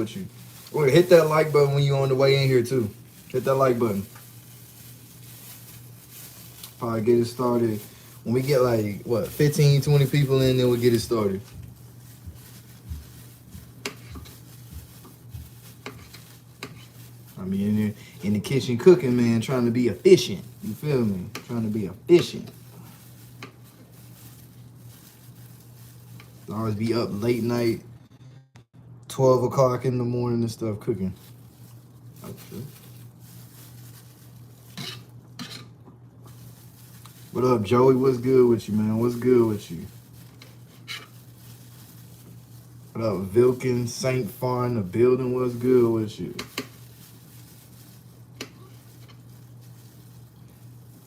with you. Well, hit that like button when you're on the way in here, too. Hit that like button. Probably get it started. When we get like, what, 15, 20 people in, then we'll get it started. I mean, in the kitchen cooking, man, trying to be efficient. You feel me? Trying to be efficient. Always be up late night, 12 o'clock in the morning and stuff cooking. Okay. What up, Joey? What's good with you, man? What's good with you? What up, Vilkin, Saint Farn, the building? What's good with you?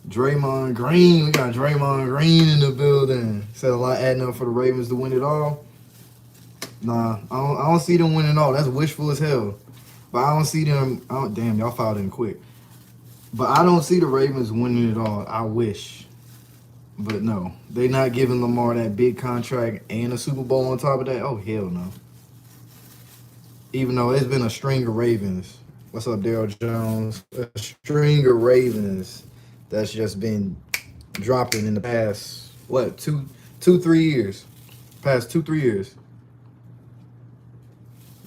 Draymond Green, we got Draymond Green in the building. Said a lot adding up for the Ravens to win it all. Nah, I don't see them winning all. That's wishful as hell. But I don't see them. Damn, y'all filed in quick. But I don't see the Ravens winning it all. I wish. But no, they not giving Lamar that big contract and a Super Bowl on top of that. Oh, hell no. Even though it's been a string of Ravens. What's up, Daryl Jones? A string of Ravens that's just been dropping in the past, what, 3 years? Past 2-3 years.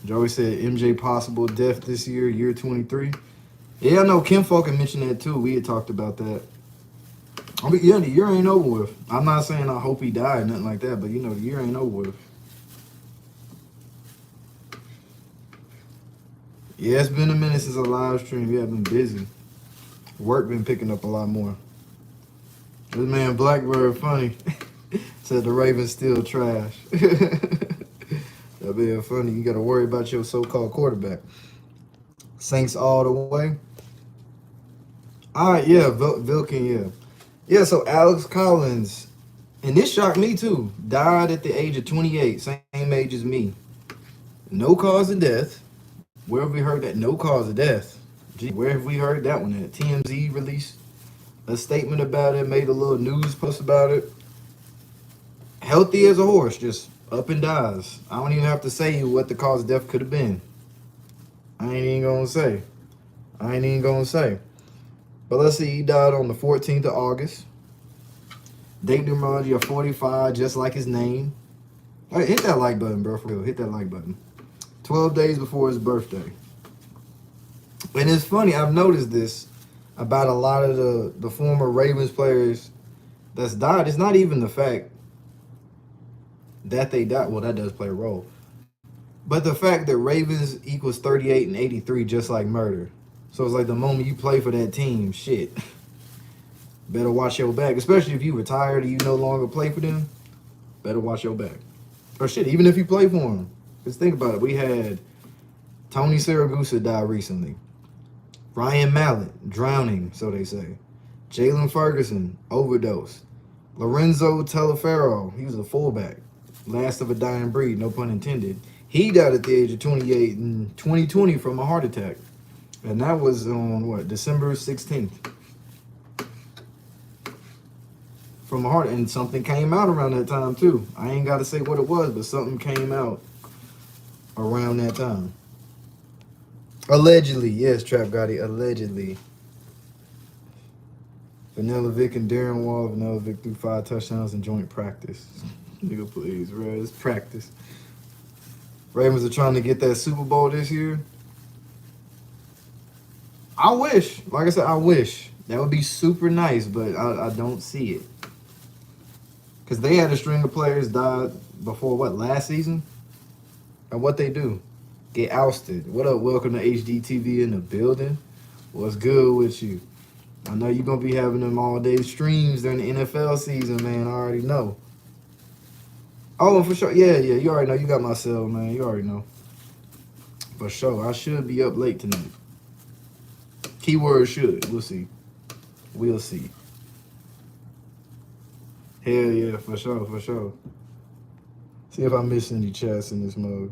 Joey said MJ possible death this year 23. Yeah, I know Kim Falk mentioned that too. We had talked about that. I mean, yeah, the year ain't over with. I'm not saying I hope he died, nothing like that, but you know, the year ain't over with. Yeah, it's been a minute since a live stream. Yeah, I've been busy. Work been picking up a lot more. This man Blackbird funny. Said the Ravens still trash. That being funny. You got to worry about your so-called quarterback. Saints all the way. All right, yeah, Vilkin, yeah. Yeah, so Alex Collins, and this shocked me too, died at the age of 28, same age as me. No cause of death. Where have we heard that? No cause of death. Gee, where have we heard that one at? TMZ released a statement about it, made a little news post about it. Healthy as a horse, just up and dies. I don't even have to say what the cause of death could have been. I ain't even gonna say. But let's see, he died on the 14th of August. Date numerology of 45, just like his name. Hey, hit that like button, bro, for real. Hit that like button. 12 days before his birthday. And it's funny, I've noticed this about a lot of the former Ravens players that's died. It's not even the fact that they died. Well, that does play a role. But the fact that Ravens equals 38 and 83 just like murder. So it's like the moment you play for that team, shit, better watch your back. Especially if you retired and you no longer play for them, better watch your back. Or shit, even if you play for them. Because think about it. We had Tony Siragusa die recently. Ryan Mallett, drowning, so they say. Jalen Ferguson, overdose. Lorenzo Telefero, he was a fullback. Last of a dying breed, no pun intended. He died at the age of 28 in 2020 from a heart attack. And that was on, what, December 16th. From a heart, and something came out around that time, too. I ain't got to say what it was, but something came out around that time. Allegedly, yes, Trap Gotti, allegedly. Vanilla Vic and Darren Wall. Vanilla Vic threw 5 touchdowns in joint practice. Nigga, please, bro. It's practice. Ravens are trying to get that Super Bowl this year. I wish. Like I said, I wish. That would be super nice, but I don't see it. Because they had a string of players die before, what, last season? And what they do? Get ousted. What up? Welcome to HDTV in the building. What's good with you? I know you're going to be having them all-day streams during the NFL season, man. I already know. Oh, for sure. Yeah. You already know. You got my cell, man. You already know. For sure. I should be up late tonight. Keyword should. We'll see. We'll see. Hell yeah. For sure. See if I miss any chats in this mode.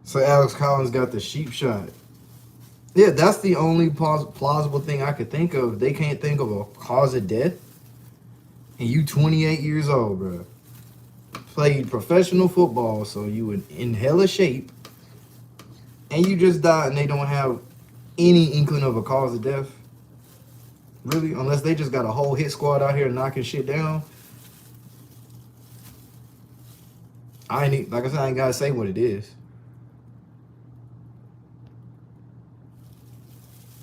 So Alex Collins got the sheep shot. Yeah, that's the only plausible thing I could think of. They can't think of a cause of death. And you 28 years old, bro. Played professional football, so you in hella shape. and you just died and they don't have any inkling of a cause of death. Really? Unless they just got a whole hit squad out here knocking shit down. Like I said, I ain't gotta say what it is.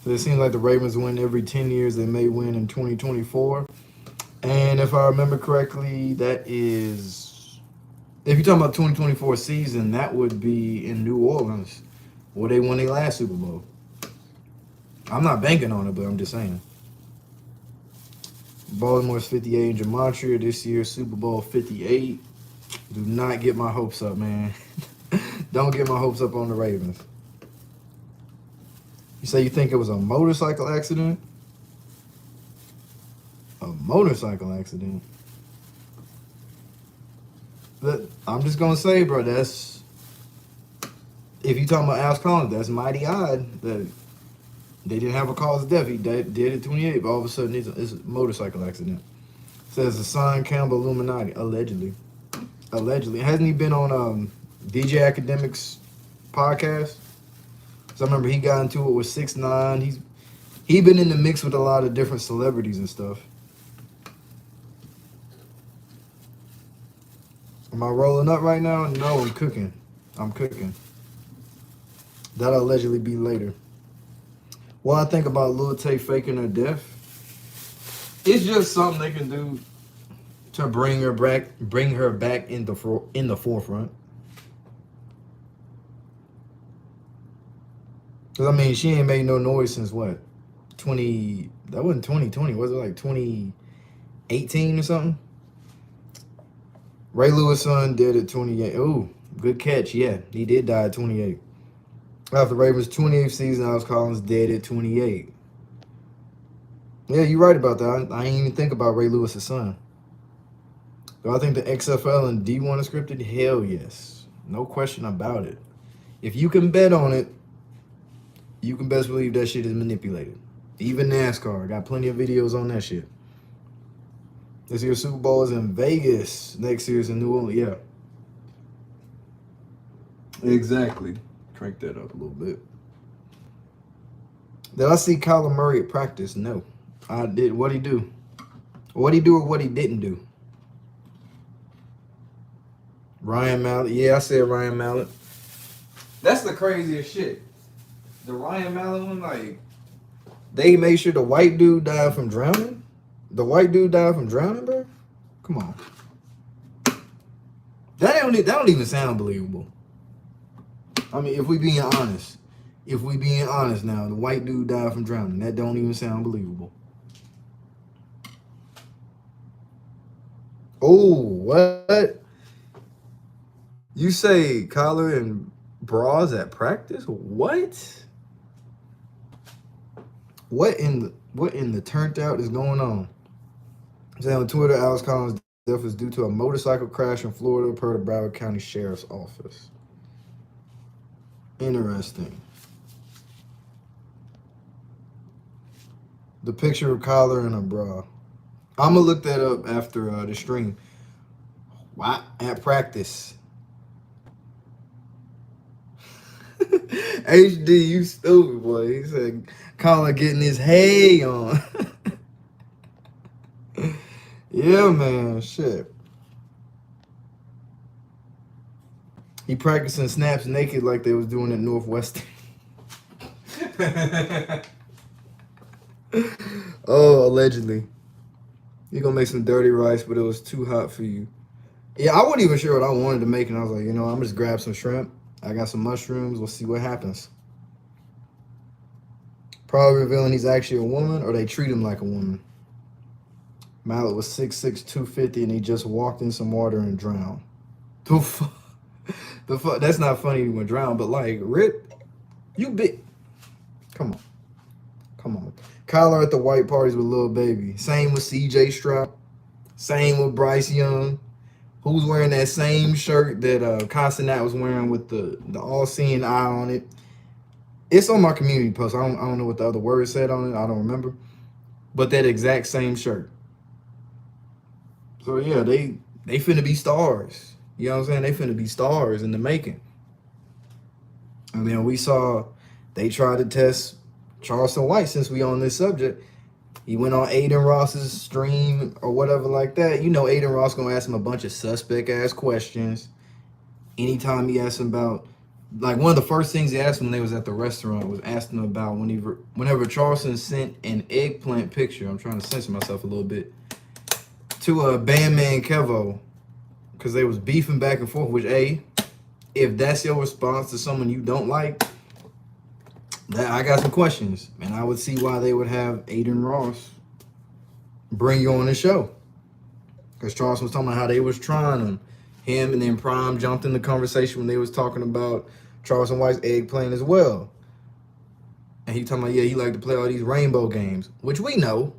So it seems like the Ravens win every 10 years. They may win in 2024. And if I remember correctly, that is, if you're talking about 2024 season, that would be in New Orleans, where they won their last Super Bowl. I'm not banking on it, but I'm just saying. Baltimore's 58 in Gematria this year, Super Bowl 58. Do not get my hopes up, man. Don't get my hopes up on the Ravens. You say you think it was a motorcycle accident? A motorcycle accident? But I'm just going to say, bro, that's... If you talking about Alex Collins, that's mighty odd that they didn't have a cause of death. He did at 28, but all of a sudden it's a motorcycle accident. Says the son Campbell Illuminati, allegedly. Allegedly. Hasn't he been on DJ Academics podcast? So I remember he got into it with 6ix9ine. He been in the mix with a lot of different celebrities and stuff. Am I rolling up right now? No, I'm cooking. I'm cooking. That'll allegedly be later. What I think about Lil Tay faking her death, it's just something they can do to bring her back in the forefront. Cause I mean, she ain't made no noise since what? That wasn't 2020. Was it like 2018 or something? Ray Lewis' son dead at 28. Oh, good catch. Yeah, he did die at 28. After Ravens' 28th season, Alex Collins dead at 28. Yeah, you're right about that. I ain't even think about Ray Lewis' son. Do I think the XFL and D1 is scripted? Hell yes. No question about it. If you can bet on it, you can best believe that shit is manipulated. Even NASCAR got plenty of videos on that shit. This year's Super Bowl is in Vegas. Next year's in New Orleans. Yeah. Exactly. Crank that up a little bit. Did I see Kyler Murray at practice? No. I did. What'd he do? What'd he do or what he didn't do? Ryan Mallett. Yeah, I said Ryan Mallett. That's the craziest shit. The Ryan Mallett one, like, they made sure the white dude died from drowning? The white dude died from drowning, bro? Come on. That don't even sound believable. I mean, if we being honest. If we being honest now, the white dude died from drowning. That don't even sound believable. Oh, what? You say Kyler and bras at practice? What? What in the turned out is going on? Say on Twitter, Alex Collins' death was due to a motorcycle crash in Florida per the Broward County Sheriff's Office. Interesting. The picture of Kyler in a bra. I'm gonna look that up after the stream. What? At practice. HD, you stupid boy. He said Kyler getting his hay on. Yeah, man. Shit. He practicing snaps naked like they was doing at Northwestern. Oh, allegedly. You're gonna make some dirty rice, but it was too hot for you. Yeah, I wasn't even sure what I wanted to make, and I was like, I'm gonna just grab some shrimp. I got some mushrooms. We'll see what happens. Probably revealing he's actually a woman, or they treat him like a woman. Mallet was 6'6", 250, and he just walked in some water and drowned. The fuck? That's not funny when drowned, but like, Rip, you big. Come on. Kyler at the white parties with Lil Baby. Same with CJ Stroud. Same with Bryce Young. Who's wearing that same shirt that Castanet was wearing with the all-seeing eye on it. It's on my community post. I don't know what the other word said on it. I don't remember. But that exact same shirt. So yeah, they finna be stars. You know what I'm saying? They finna be stars in the making. And then we saw they tried to test Charleston White since we on this subject. He went on Adin Ross's stream or whatever like that. You know Adin Ross gonna ask him a bunch of suspect ass questions. Anytime he asked him about, like, one of the first things he asked him when they was at the restaurant was asking him about whenever Charleston sent an eggplant picture. I'm trying to censor myself a little bit. To a Bandman Kevo, because they was beefing back and forth. Which, if that's your response to someone you don't like, that I got some questions, and I would see why they would have Adin Ross bring you on the show. Because Charleston was talking about how they was trying him, and then Prime jumped in the conversation when they was talking about Charleston White's eggplant as well. And he talking about, yeah, he liked to play all these rainbow games, which we know.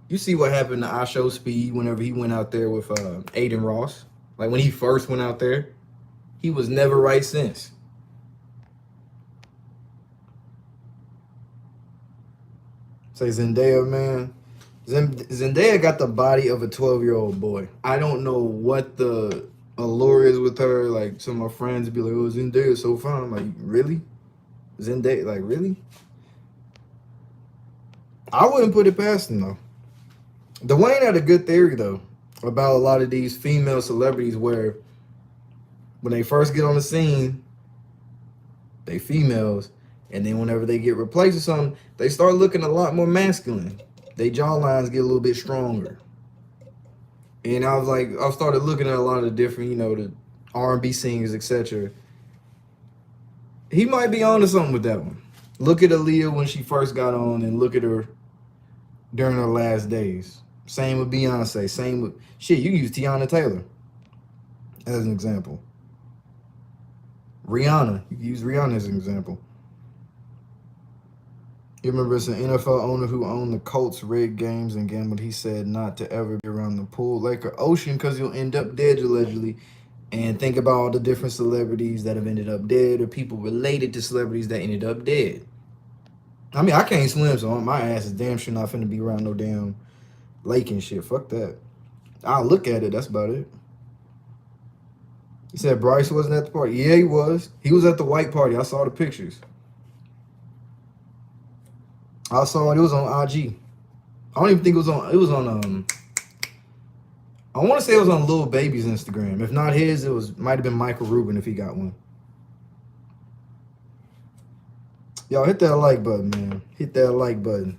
You see what happened to I Show Speed whenever he went out there with Adin Ross. Like, when he first went out there, he was never right since. Say Zendaya, man. Zendaya got the body of a 12-year-old boy. I don't know what the allure is with her. Like, some of my friends be like, oh, Zendaya's so fine. I'm like, really? Zendaya, like, really? I wouldn't put it past him, though. Dwayne had a good theory, though, about a lot of these female celebrities where when they first get on the scene, they females, and then whenever they get replaced with something, they start looking a lot more masculine. They jawlines get a little bit stronger. And I started looking at a lot of the different, the R&B singers, etc. He might be onto something with that one. Look at Aaliyah when she first got on, and look at her during her last days. Same with Beyonce. Same with shit. You can use Tiana Taylor as an example. Rihanna. You can use Rihanna as an example. You remember it's an NFL owner who owned the Colts rigged games and gambled. He said not to ever be around the pool, lake, or ocean because you'll end up dead, allegedly. And think about all the different celebrities that have ended up dead, or people related to celebrities that ended up dead. I mean, I can't swim, so my ass is damn sure not finna be around no damn lake and shit. Fuck that. I'll look at it. That's about it. He said Bryce wasn't at the party. Yeah, he was. He was at the white party. I saw the pictures. I saw it. It was on IG. I don't even think it was on. It was on. I want to say it was on Lil Baby's Instagram. If not his, might have been Michael Rubin if he got one. Y'all hit that like button, man. Hit that like button.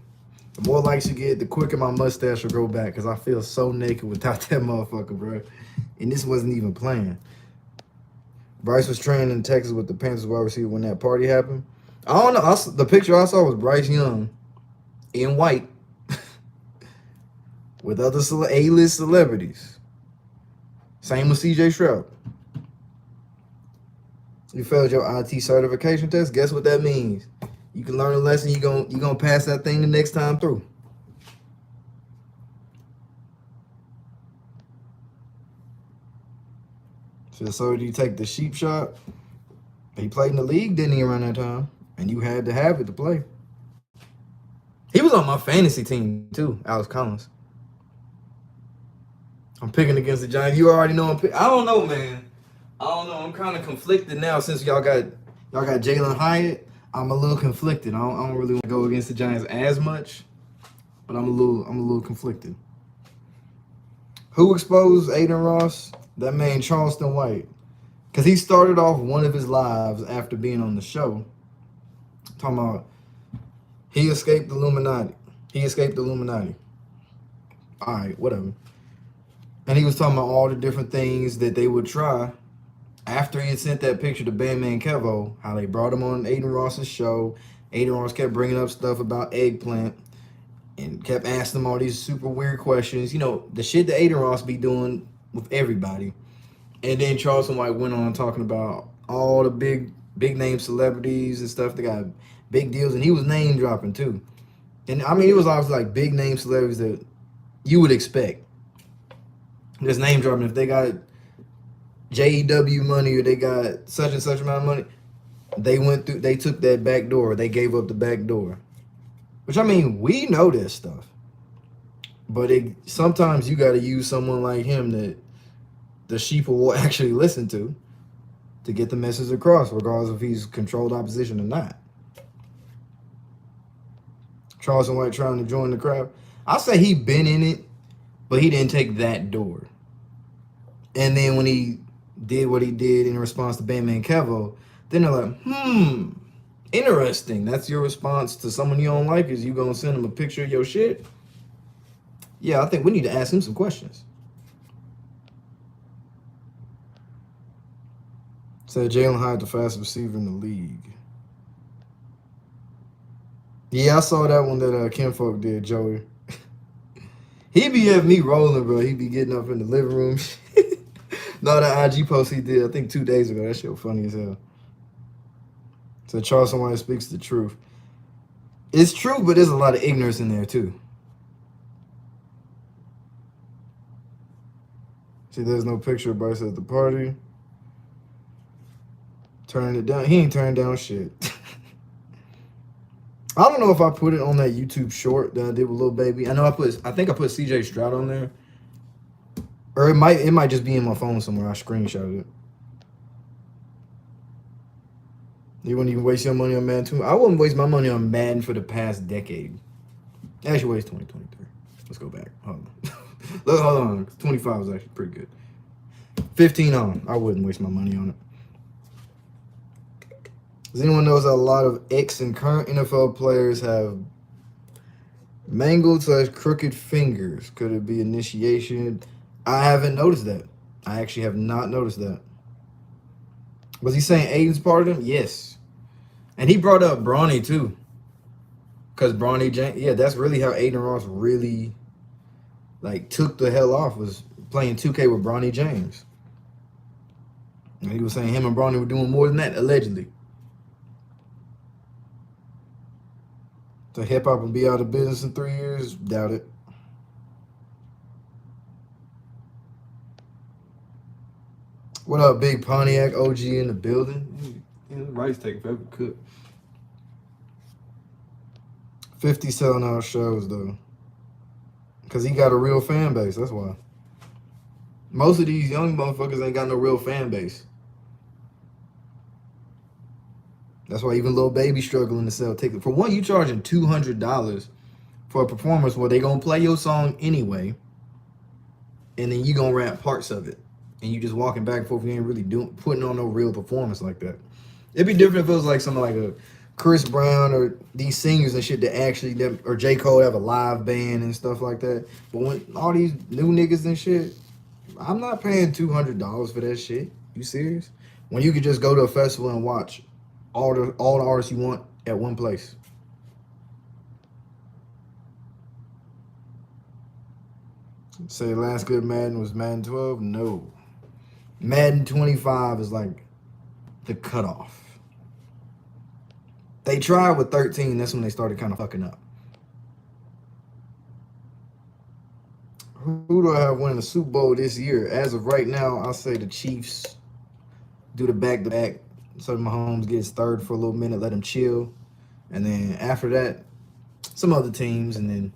The more likes you get, the quicker my mustache will grow back, because I feel so naked without that motherfucker, bro. And this wasn't even planned. Bryce was training in Texas with the Panthers wide receiver when that party happened. I don't know. The picture I saw was Bryce Young in white with other A-list celebrities. Same with CJ Stroud. You failed your IT certification test. Guess what that means? You can learn a lesson. You gonna pass that thing the next time through. So did you take the sheep shot? He played in the league, didn't he, around that time? And you had to have it to play. He was on my fantasy team too, Alex Collins. I'm picking against the Giants. You already know I don't know, man. I don't know. I'm kind of conflicted now since y'all got Jalen Hyatt. I'm a little conflicted. I don't really want to go against the Giants as much, but I'm a little conflicted. Who exposed Adin Ross? That man Charleston White, because he started off one of his lives after being on the show talking about he escaped the Illuminati. All right, whatever. And he was talking about all the different things that they would try after he had sent that picture to Bandman Kevo, how they brought him on Adin Ross's show. Adin Ross kept bringing up stuff about eggplant and kept asking him all these super weird questions. The shit that Adin Ross be doing with everybody. And then Charleston White went on talking about all the big name celebrities and stuff that got big deals, and he was name dropping too. And I mean, it was obviously like big name celebrities that you would expect. Just name dropping. If they got JEW money or they got such and such amount of money, they took that back door. They gave up the back door. Which, I mean, we know this stuff. But sometimes you got to use someone like him that the sheeple will actually listen to. to get the message across, regardless if he's controlled opposition or not. Charleston White trying to join the crowd. I say he been in it, but he didn't take that door. And then when he did what he did in response to Bandman Kevo, then they're like, interesting. That's your response to someone you don't like, is you gonna send him a picture of your shit? Yeah, I think we need to ask him some questions. Said Jalen Hyde, the fastest receiver in the league. Yeah, I saw that one that Kinfolk did, Joey. He be having me rolling, bro. He be getting up in the living room. No, that IG post he did, I think 2 days ago. That shit was funny as hell. So Charleston White speaks the truth. It's true, but there's a lot of ignorance in there too. See, there's no picture of Bryce at the party. Turning it down. He ain't turning down shit. I don't know if I put it on that YouTube short that I did with Lil Baby. I think I put CJ Stroud on there. Or it might just be in my phone somewhere. I screenshotted it. You wouldn't even waste your money on Madden 2. I wouldn't waste my money on Madden for the past decade. Actually, it's 2023. Let's go back. Hold on. Look, hold on. 25 was actually pretty good. 15 on. I wouldn't waste my money on it. Does anyone know that a lot of ex and current NFL players have mangled / crooked fingers? Could it be initiation? I haven't noticed that. I actually have not noticed that. Was he saying Adin's part of them? Yes. And he brought up Bronny too. Because Bronny James, yeah, that's really how Adin Ross really took the hell off, was playing 2K with Bronny James. And he was saying him and Bronny were doing more than that, allegedly. So hip hop will be out of business in 3 years? Doubt it. What up, Big Pontiac OG in the building? Rice taking forever to cook. 50 selling out shows though, because he got a real fan base. That's why. Most of these young motherfuckers ain't got no real fan base. That's why even Lil Baby struggling to sell tickets. For one, you charging $200 for a performance where they gonna play your song anyway, and then you gonna rap parts of it, and you just walking back and forth. You ain't really putting on no real performance like that. It'd be different if it was like something like a Chris Brown or these singers and shit that actually, or J. Cole have a live band and stuff like that. But when all these new niggas and shit, I'm not paying $200 for that shit. You serious? When you could just go to a festival and watch all the artists you want at one place. Say last good Madden was Madden 12? No. Madden 25 is like the cutoff. They tried with 13. That's when they started kind of fucking up. Who do I have winning the Super Bowl this year? As of right now, I'll say the Chiefs do the back-to-back. So Mahomes gets third for a little minute, let him chill. And then after that, some other teams, and then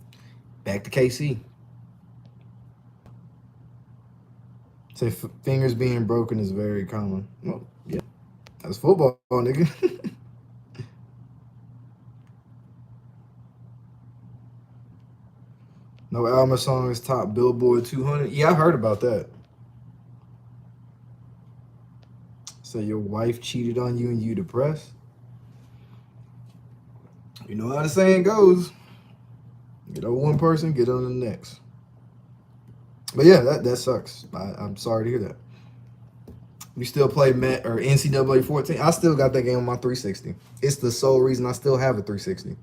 back to KC. Say fingers being broken is very common. Well, yeah. That's football, nigga. No Alma song is top Billboard 200. Yeah, I heard about that. So your wife cheated on you and you depressed? You know how the saying goes. Get over one person, get on the next. But yeah, that sucks. I'm sorry to hear that. We still play NCAA 14. I still got that game on my 360. It's the sole reason I still have a 360.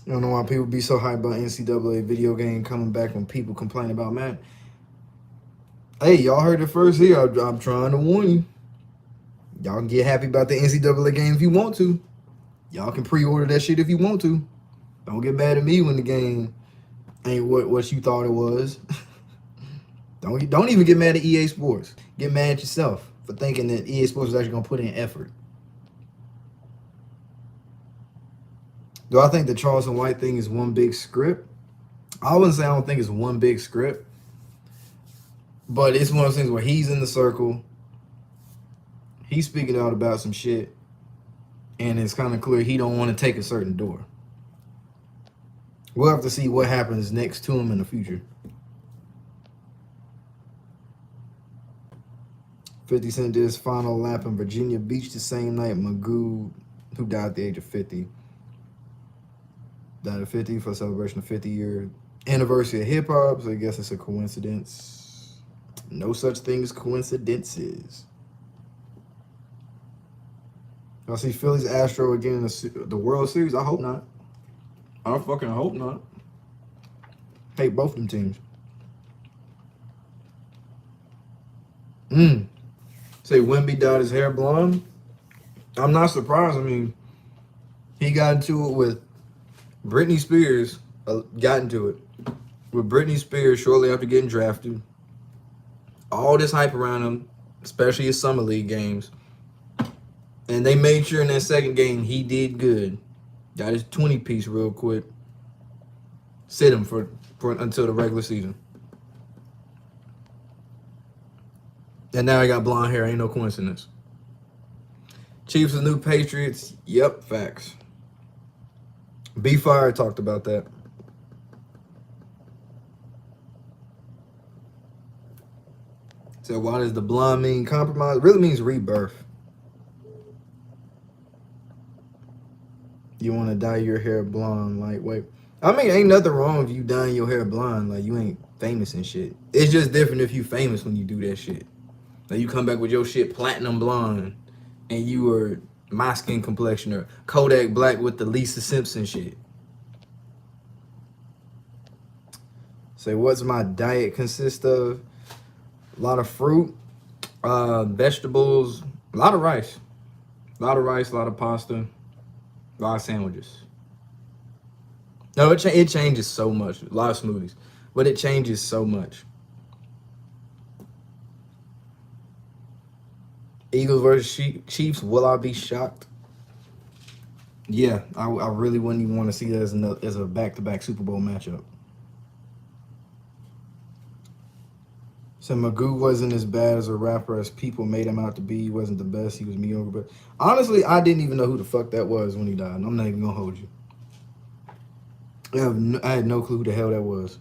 I don't know why people be so hyped about NCAA video game coming back when people complain about Madden. Hey, y'all heard it first here. I'm trying to warn you. Y'all can get happy about the NCAA game if you want to. Y'all can pre-order that shit if you want to. Don't get mad at me when the game ain't what you thought it was. Don't even get mad at EA Sports. Get mad at yourself for thinking that EA Sports is actually going to put in effort. Do I think the Charleston White thing is one big script? I wouldn't say I don't think it's one big script. But it's one of those things where he's in the circle, he's speaking out about some shit, and it's kind of clear he don't want to take a certain door. We'll have to see what happens next to him in the future. 50 Cent did his final lap in Virginia Beach the same night Magoo, who died at the age of 50, died at 50 for a celebration of 50-year anniversary of hip-hop, so I guess it's a coincidence. No such thing as coincidences. I'll see Phillies Astro again in the World Series. I hope not. I fucking hope not. Hate both them teams. Say Wemby dyed his hair blonde. I'm not surprised. I mean, he got into it with Britney Spears. Got into it with Britney Spears shortly after getting drafted. All this hype around him, especially his summer league games. And they made sure in that second game he did good. Got his 20-piece real quick. Sit him for until the regular season. And now he got blonde hair. Ain't no coincidence. Chiefs and new Patriots. Yep, facts. B-Fire talked about that. So why does the blonde mean compromise? It really means rebirth. You want to dye your hair blonde, lightweight. I mean, ain't nothing wrong with you dyeing your hair blonde. Like, you ain't famous and shit. It's just different if you famous when you do that shit. Like, you come back with your shit platinum blonde and you were my skin complexion or Kodak Black with the Lisa Simpson shit. Say, what's my diet consist of? A lot of fruit, vegetables, a lot of rice. A lot of rice, a lot of pasta. A lot of sandwiches. No, it changes so much. A lot of smoothies. But it changes so much. Eagles versus Chiefs. Will I be shocked? Yeah, I really wouldn't even want to see that as a back-to-back Super Bowl matchup. So Magoo wasn't as bad as a rapper as people made him out to be. He wasn't the best. He was mediocre. But honestly, I didn't even know who the fuck that was when he died. I'm not even going to hold you. I had no clue who the hell that was.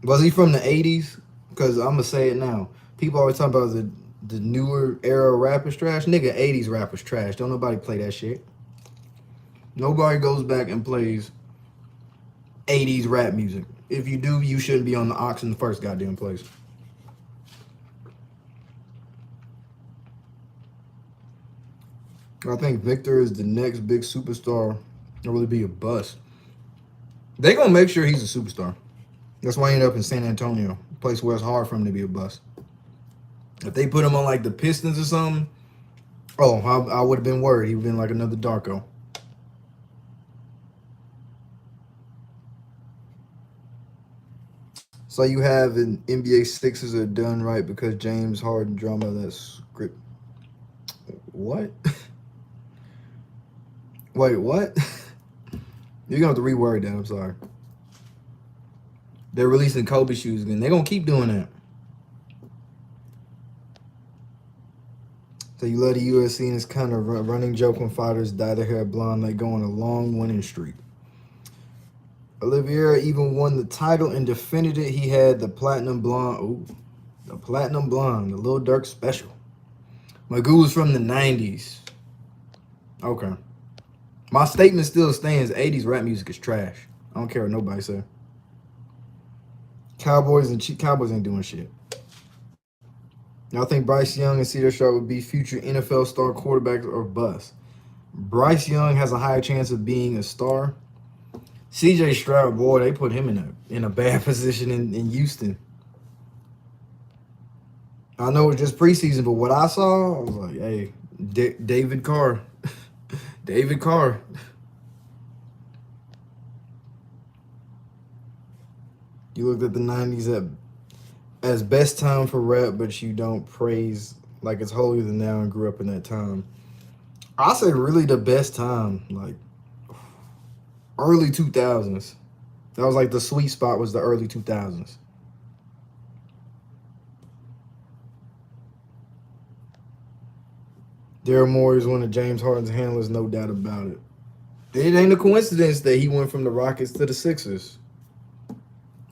Was he from the 80s? Because I'm going to say it now. People always talk about the newer era rappers trash. Nigga, 80s rappers trash. Don't nobody play that shit. Nobody goes back and plays 80s rap music. If you do, you shouldn't be on the aux in the first goddamn place. I think Victor is the next big superstar. It'll really be a bust. They gonna make sure he's a superstar. That's why he ended up in San Antonio, a place where it's hard for him to be a bust. If they put him on like the Pistons or something, oh, I would have been worried. He would have been like another Darko. So you have an NBA Sixers are done right because James Harden drama that script. What? Wait, what? You're gonna have to reword that. I'm sorry. They're releasing Kobe shoes again. They're gonna keep doing that. So you love the UFC and it's kind of a running joke when fighters dye their hair blonde. They go on a long winning streak. Oliveira even won the title and defended it. He had the platinum blonde. Ooh, the platinum blonde, the Lil Durk special. Magoo was from the 90s. Okay. My statement still stands. 80s rap music is trash. I don't care what nobody say. Cowboys ain't doing shit. Now I think Bryce Young and Cedar Sharp would be future NFL star quarterbacks or bust. Bryce Young has a higher chance of being a star. CJ Stroud, boy, they put him in a bad position in Houston. I know it's just preseason, but what I saw, I was like, hey, David Carr. David Carr. You looked at the 90s as best time for rap, but you don't praise like it's holier than now and grew up in that time. I say really the best time, like early 2000s. That was like the sweet spot was the early 2000s. Daryl Morey is one of James Harden's handlers, no doubt about it. It ain't a coincidence that he went from the Rockets to the Sixers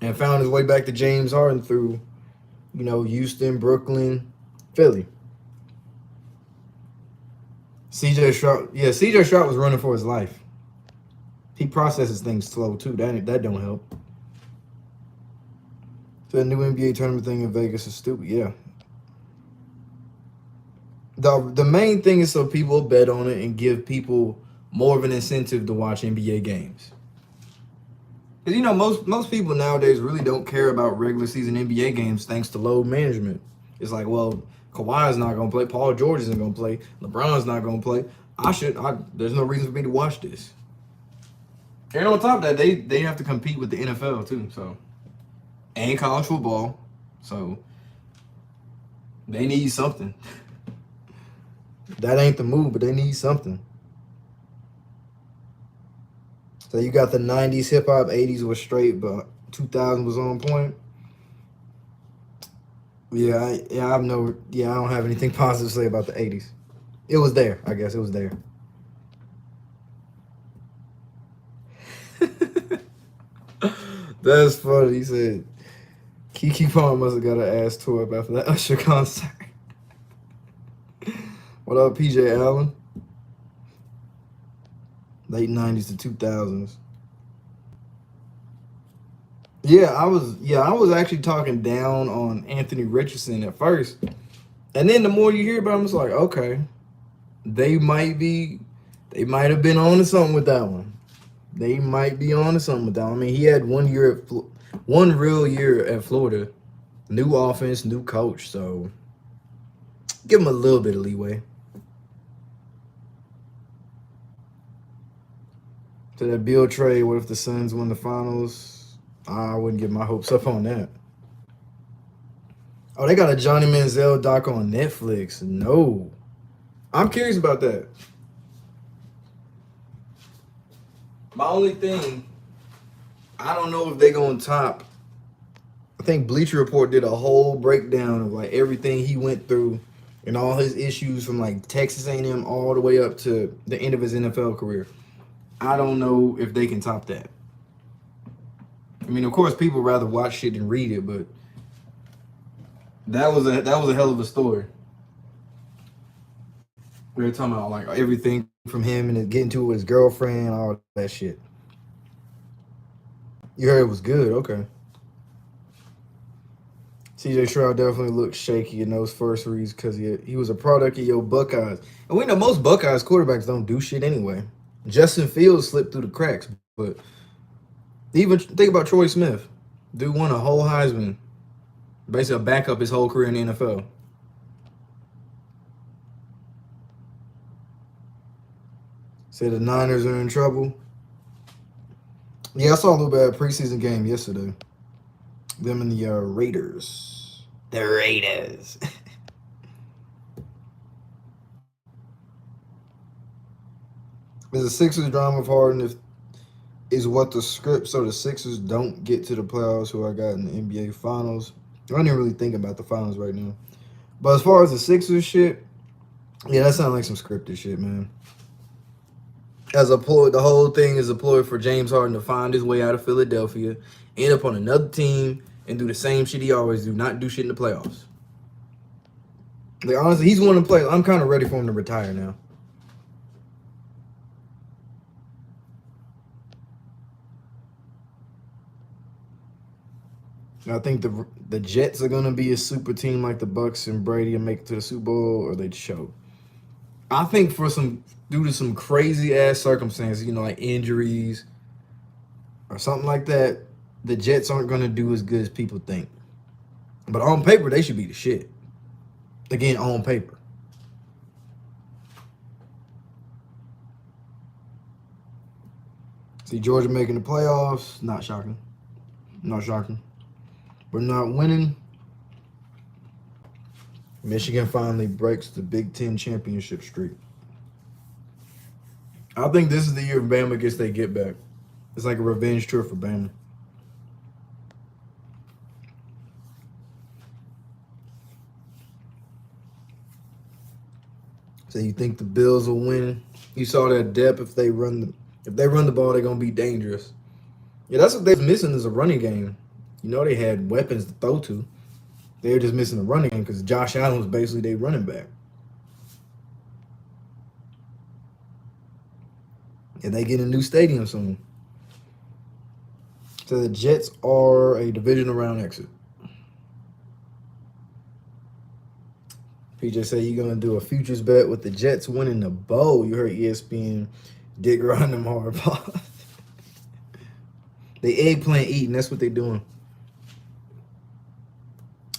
and found his way back to James Harden through, Houston, Brooklyn, Philly. CJ Stroud was running for his life. He processes things slow too. That don't help. So the new NBA tournament thing in Vegas is stupid. Yeah. The main thing is so people bet on it and give people more of an incentive to watch NBA games. Because most people nowadays really don't care about regular season NBA games thanks to load management. It's like, well, Kawhi's not gonna play, Paul George isn't gonna play, LeBron's not gonna play. There's no reason for me to watch this. And on top of that, they have to compete with the NFL too, so and college football. So they need something. That ain't the move, but they need something. So you got the 90s hip hop, 80s was straight, but 2000 was on point. I don't have anything positive to say about the 80s. It was there, I guess. It was there. That's funny. He said Kiki Palmer must have got an ass tore up after that Usher concert. What up, PJ Allen? Late 90s to 2000s. I was actually talking down on Anthony Richardson at first. And then the more you hear about him, it's like, okay, they might have been on to something with that one. They might be on to something with that one. I mean, he had one real year at Florida. New offense, new coach, so give him a little bit of leeway. To that Bill trade, what if the Suns win the finals? I wouldn't get my hopes up on that. Oh, they got a Johnny Manziel doc on Netflix. No. I'm curious about that. My only thing, I don't know if they're going to top. I think Bleacher Report did a whole breakdown of like everything he went through and all his issues from like Texas A&M all the way up to the end of his NFL career. I don't know if they can top that. I mean, of course, people rather watch shit than read it, but that was a hell of a story. We were talking about like everything from him and getting to it with his girlfriend, all that shit. You heard it was good, okay. CJ Stroud definitely looked shaky in those first reads because he was a product of your Buckeyes. And we know most Buckeyes quarterbacks don't do shit anyway. Justin Fields slipped through the cracks, but even think about Troy Smith. Dude won a whole Heisman. Basically a backup his whole career in the NFL. Say the Niners are in trouble. Yeah, I saw a little bit of preseason game yesterday. Them and the Raiders. The Raiders. Is the Sixers drama of Harden is what the script so the Sixers don't get to the playoffs who I got in the NBA Finals? I didn't really think about the finals right now. But as far as the Sixers shit, yeah, that sounds like some scripted shit, man. As a ploy, the whole thing is a ploy for James Harden to find his way out of Philadelphia, end up on another team, and do the same shit he always do, not do shit in the playoffs. Like, honestly, he's one of the players. I'm kind of ready for him to retire now. I think the Jets are going to be a super team like the Bucks and Brady and make it to the Super Bowl, or they choke. I think due to some crazy ass circumstances, like injuries or something like that, the Jets aren't going to do as good as people think. But on paper, they should be the shit. Again, on paper. See Georgia making the playoffs, not shocking. Not shocking. We're not winning. Michigan finally breaks the Big Ten championship streak. I think this is the year Bama gets their get back. It's like a revenge tour for Bama. So you think the Bills will win? You saw that depth. If they run the ball, they're gonna be dangerous. Yeah, that's what they're missing is a running game. You know they had weapons to throw to. They were just missing a running game because Josh Allen was basically their running back. And they get a new stadium soon. So the Jets are a divisional round exit. PJ said you're gonna do a futures bet with the Jets winning the bowl. You heard ESPN dick riding them hard. They eggplant eating. That's what they doing.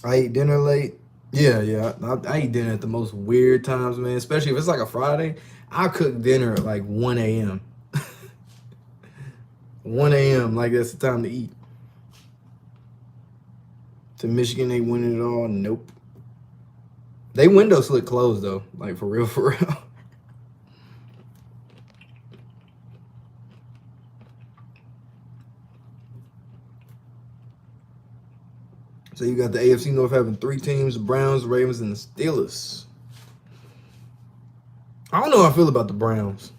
I eat dinner late. Yeah. I eat dinner at the most weird times, man. Especially if it's like a Friday. I cook dinner at like 1 a.m. 1 a.m. Like that's the time to eat. To Michigan, they winning it all. Nope. They window slit closed though. Like for real, for real. So you got the AFC North having 3 teams: the Browns, the Ravens, and the Steelers. I don't know how I feel about the Browns.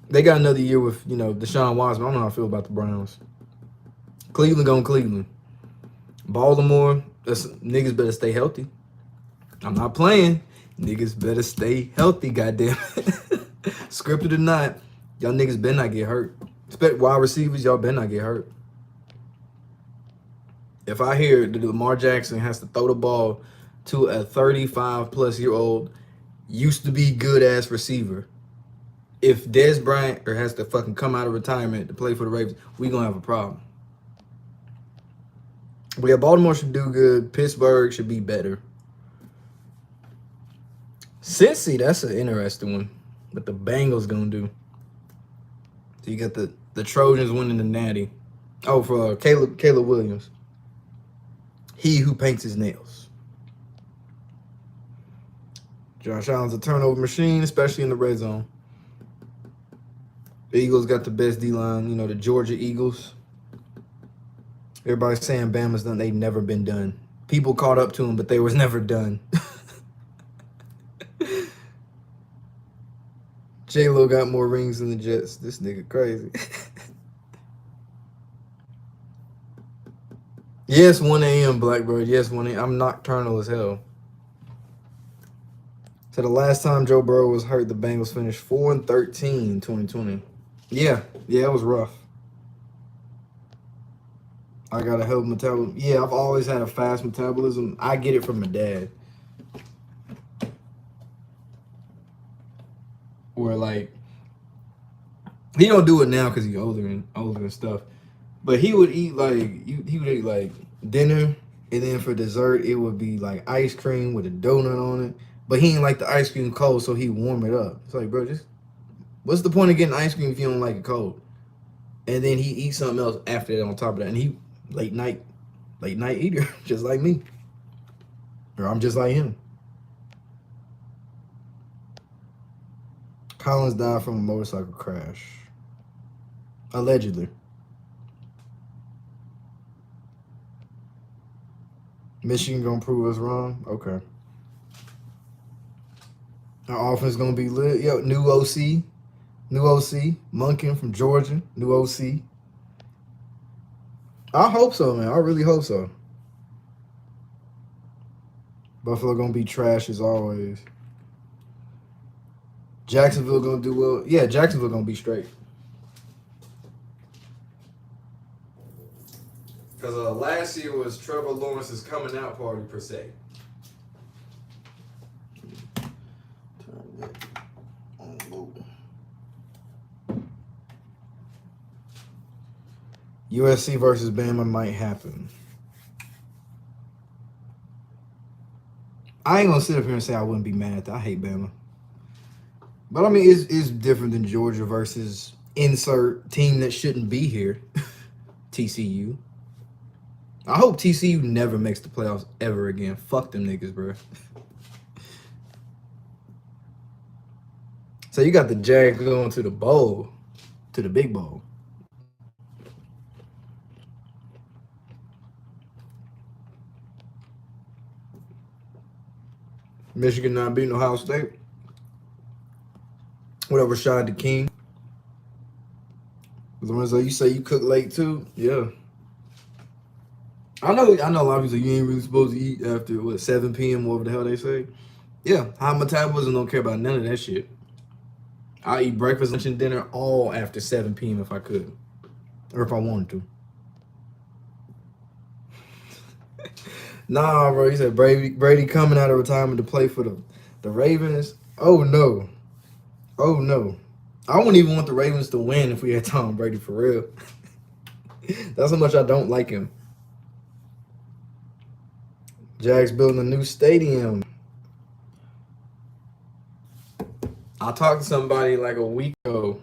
They got another year with, Deshaun Watson. I don't know how I feel about the Browns. Cleveland going Cleveland. Baltimore, niggas better stay healthy. I'm not playing. Niggas better stay healthy, goddamn. Scripted or not, y'all niggas better not get hurt. Expect wide receivers, y'all better not get hurt. If I hear that Lamar Jackson has to throw the ball to a 35-plus-year-old, used to be good-ass receiver, if Dez Bryant has to fucking come out of retirement to play for the Ravens, we gonna have a problem. But yeah, Baltimore should do good. Pittsburgh should be better. Cincy, that's an interesting one. What the Bengals gonna do? So you got the Trojans winning the Natty. Oh, for Caleb Williams. He who paints his nails. Josh Allen's a turnover machine, especially in the red zone. The Eagles got the best D-line, the Georgia Eagles. Everybody's saying Bama's done. They've never been done. People caught up to them, but they was never done. J-Lo got more rings than the Jets. This nigga crazy. Yes, 1 a.m., Blackbird. Yes, 1 a.m. I'm nocturnal as hell. So the last time Joe Burrow was hurt, the Bengals finished 4-13 in 2020. Yeah, it was rough. I got a hell of metabolism. Yeah, I've always had a fast metabolism. I get it from my dad. Or like, he don't do it now because he's older and stuff. But he would eat like dinner, and then for dessert it would be like ice cream with a donut on it. But he didn't like the ice cream cold, so he warm it up. It's like, bro, just what's the point of getting ice cream if you don't like it cold? And then he eats something else after that on top of that. And he late night eater, just like me. Or I'm just like him. Collins died from a motorcycle crash. Allegedly. Michigan gonna prove us wrong? Okay. Our offense gonna be lit. Yo, new OC. Monken from Georgia. New OC. I hope so, man. I really hope so. Buffalo gonna be trash as always. Jacksonville gonna do well. Yeah, Jacksonville gonna be straight. Because last year was Trevor Lawrence's coming out party, per se. Turn that on low. USC versus Bama might happen. I ain't gonna sit up here and say I wouldn't be mad at that. I hate Bama. But I mean, it's different than Georgia versus insert team that shouldn't be here. TCU. I hope TCU never makes the playoffs ever again. Fuck them niggas, bro. So you got the Jags going to the bowl, to the big bowl. Michigan not beating Ohio State. Whatever, Rashad the King. Lorenzo, you say you cook late too? Yeah. I know a lot of people say you ain't really supposed to eat after what 7 p.m. whatever the hell they say. Yeah, high metabolism don't care about none of that shit. I eat breakfast, lunch, and dinner all after 7 p.m. if I could. Or if I wanted to. Nah, bro. He said Brady coming out of retirement to play for the Ravens. Oh no. Oh no. I wouldn't even want the Ravens to win if we had Tom Brady for real. That's how much I don't like him. Jags building a new stadium. I talked to somebody like a week ago.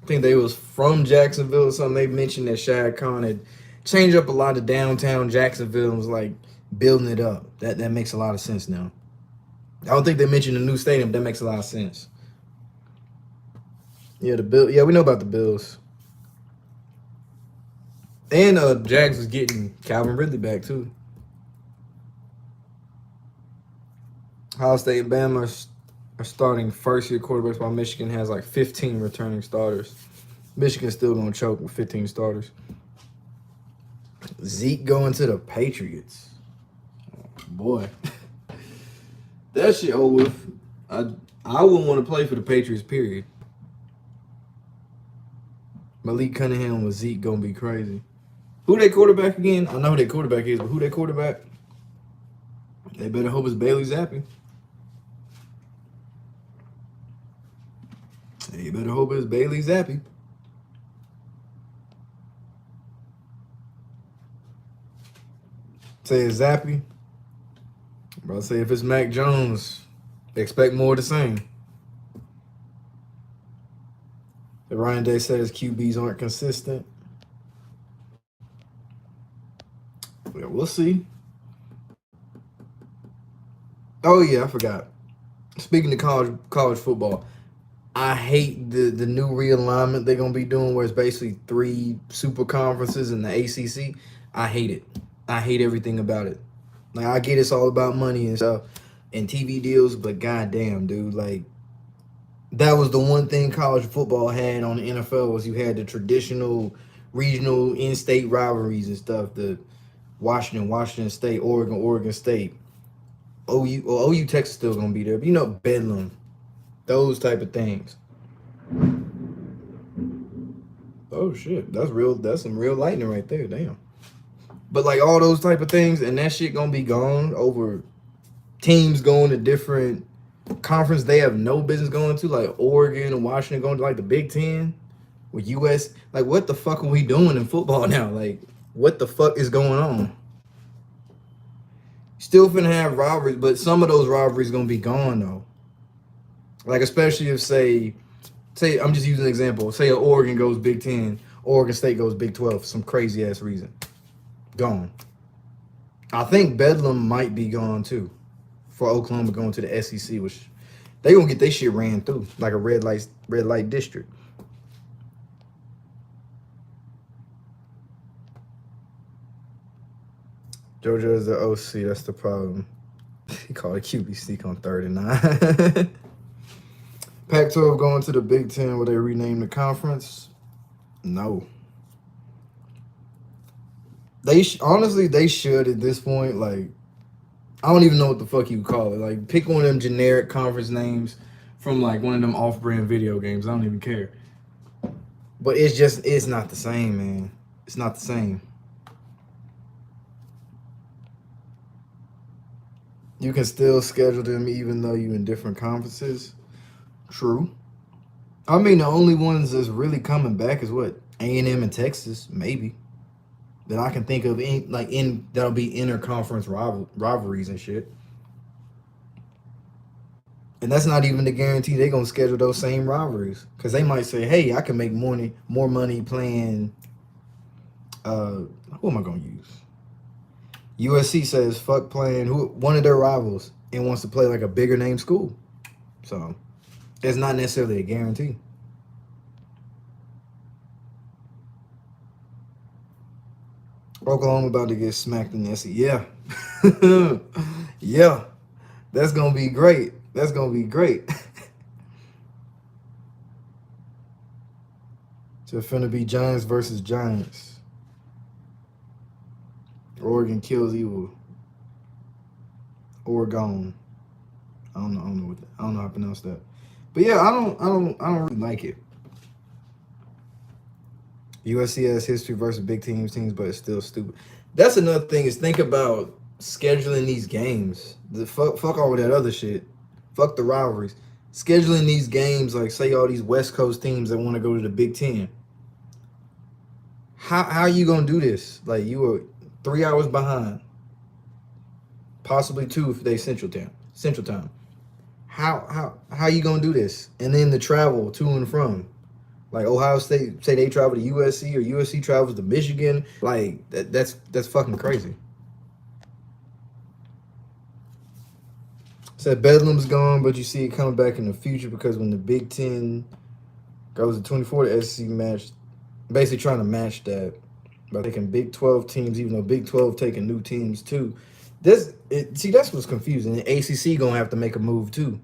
I think they was from Jacksonville or something. They mentioned that Shad Khan had changed up a lot of downtown Jacksonville and was like building it up. That makes a lot of sense now. I don't think they mentioned the new stadium. That makes a lot of sense. Yeah, Yeah, we know about the Bills. And Jags was getting Calvin Ridley back too. Ohio State and Bama are starting first-year quarterbacks while Michigan has like 15 returning starters. Michigan's still going to choke with 15 starters. Zeke going to the Patriots. Oh, boy. That shit over with. I wouldn't want to play for the Patriots, period. Malik Cunningham with Zeke going to be crazy. Who they quarterback again? I know who their quarterback is, but who their quarterback? They better hope it's Bailey Zappi. They better hope it's Bailey Zappi. Say it's Zappi. Bro, say if it's Mac Jones, expect more of the same. The Ryan Day says QBs aren't consistent. Yeah, we'll see. Oh yeah, I forgot. Speaking of college football, I hate the new realignment they're gonna be doing, where it's basically 3 super conferences in the ACC. I hate it. I hate everything about it. Like, I get it's all about money and stuff and TV deals, but goddamn, dude, like, that was the one thing college football had on the NFL, was you had the traditional regional in-state rivalries and stuff. The Washington State, Oregon State, OU Texas still gonna be there, but you know, Bedlam, those type of things. Oh shit, that's real. That's some real lightning right there. Damn. But like all those type of things, and that shit gonna be gone over teams going to different conference they have no business going to, like Oregon and Washington going to like the Big Ten with US. Like, what the fuck are we doing in football now? Like, what the fuck is going on? Still finna have rivalries, but some of those rivalries gonna be gone though. Like, especially if say I'm just using an example. Say Oregon goes Big Ten, Oregon State goes Big 12 for some crazy ass reason. Gone. I think Bedlam might be gone too, for Oklahoma going to the SEC, which they gonna get their shit ran through like a red light district. JoJo is the OC. That's the problem. He called it QB sneak on 3rd and 9. Pac-12 going to the Big Ten. Will they rename the conference? No. Honestly, they should at this point. Like, I don't even know what the fuck you would call it. Like, pick one of them generic conference names from like one of them off-brand video games. I don't even care. But it's not the same, man. It's not the same. You can still schedule them even though you're in different conferences. True. I mean, the only ones that's really coming back is what? A&M and Texas, maybe. That I can think of that'll be interconference rivalries and shit. And that's not even the guarantee they're gonna schedule those same rivalries. Cause they might say, hey, I can make more money playing who am I gonna use? USC says fuck playing one of their rivals and wants to play like a bigger name school. So it's not necessarily a guarantee. Oklahoma about to get smacked in the SEC. Yeah. Yeah. That's gonna be great. That's gonna be great. So it's finna be Giants versus Giants. Oregon kills evil. Oregon. I don't know how to pronounce that. But yeah, I don't really like it. USC has history versus big teams, but it's still stupid. That's another thing is think about scheduling these games. Fuck all that other shit. Fuck the rivalries. Scheduling these games, like say all these West Coast teams that want to go to the Big Ten. How are you gonna do this? Like you were 3 hours behind, possibly 2 if they Central Time. How you gonna do this? And then the travel to and from. Like Ohio State, say they travel to USC or USC travels to Michigan. Like that's fucking crazy. Said Bedlam's gone, but you see it coming back in the future because when the Big Ten goes to 24, the SEC match, basically trying to match that by taking Big 12 teams, even though Big 12 taking new teams too. See, that's what's confusing. The ACC gonna have to make a move too.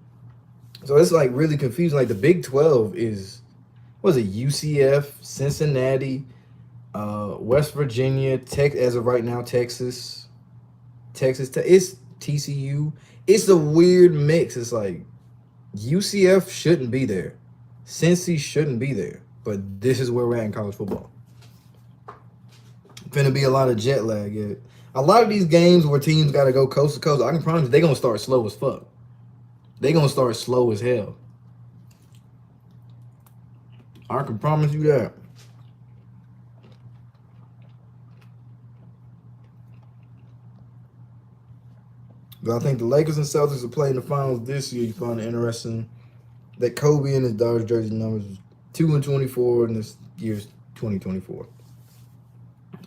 So it's like really confusing. Like the Big 12 is, what is it, UCF, Cincinnati, West Virginia, as of right now, Texas, it's TCU. It's a weird mix. It's like UCF shouldn't be there. Cincy shouldn't be there. But this is where we're at in college football. Finna be a lot of jet lag. Yeah. A lot of these games where teams got to go coast to coast, I can promise you they're going to start slow as fuck. They're going to start slow as hell. I can promise you that. But I think the Lakers and Celtics will play in the finals this year. You find it interesting that Kobe and his Dodgers jersey numbers 2-24 and this year's 2024.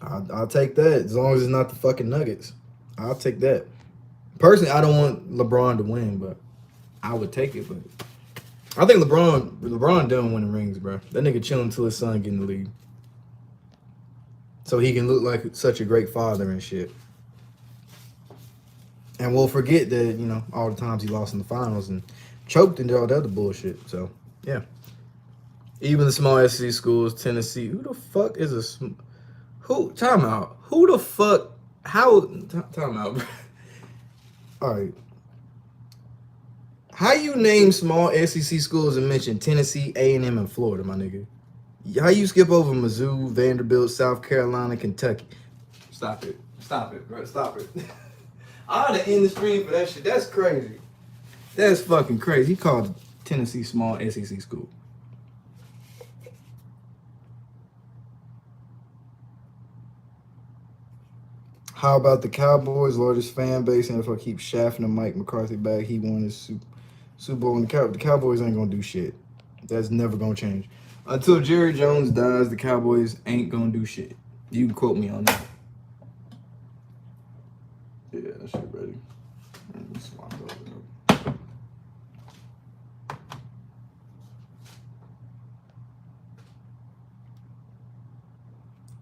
I'll take that as long as it's not the fucking Nuggets. I'll take that. Personally, I don't want LeBron to win, but I would take it. But I think LeBron done winning rings, bro. That nigga chilling until his son get in the league, so he can look like such a great father and shit. And we'll forget that all the times he lost in the finals and choked and did all that other bullshit. So yeah. Even the small SEC schools, Tennessee. Who the fuck is time out. Who the fuck? Time out, bro. All right. How you name small SEC schools and mention Tennessee, A&M, and Florida, my nigga? How you skip over Mizzou, Vanderbilt, South Carolina, Kentucky? Stop it, bro. Stop it. I ought to end the stream for that shit. That's crazy. That's fucking crazy. He called Tennessee small SEC school. How about the Cowboys' largest fan base? And if I keep shafting the Mike McCarthy back, he won his Super Bowl. And the Cowboys ain't going to do shit. That's never going to change. Until Jerry Jones dies, the Cowboys ain't going to do shit. You can quote me on that. Yeah, that shit ready. Let me swap those up.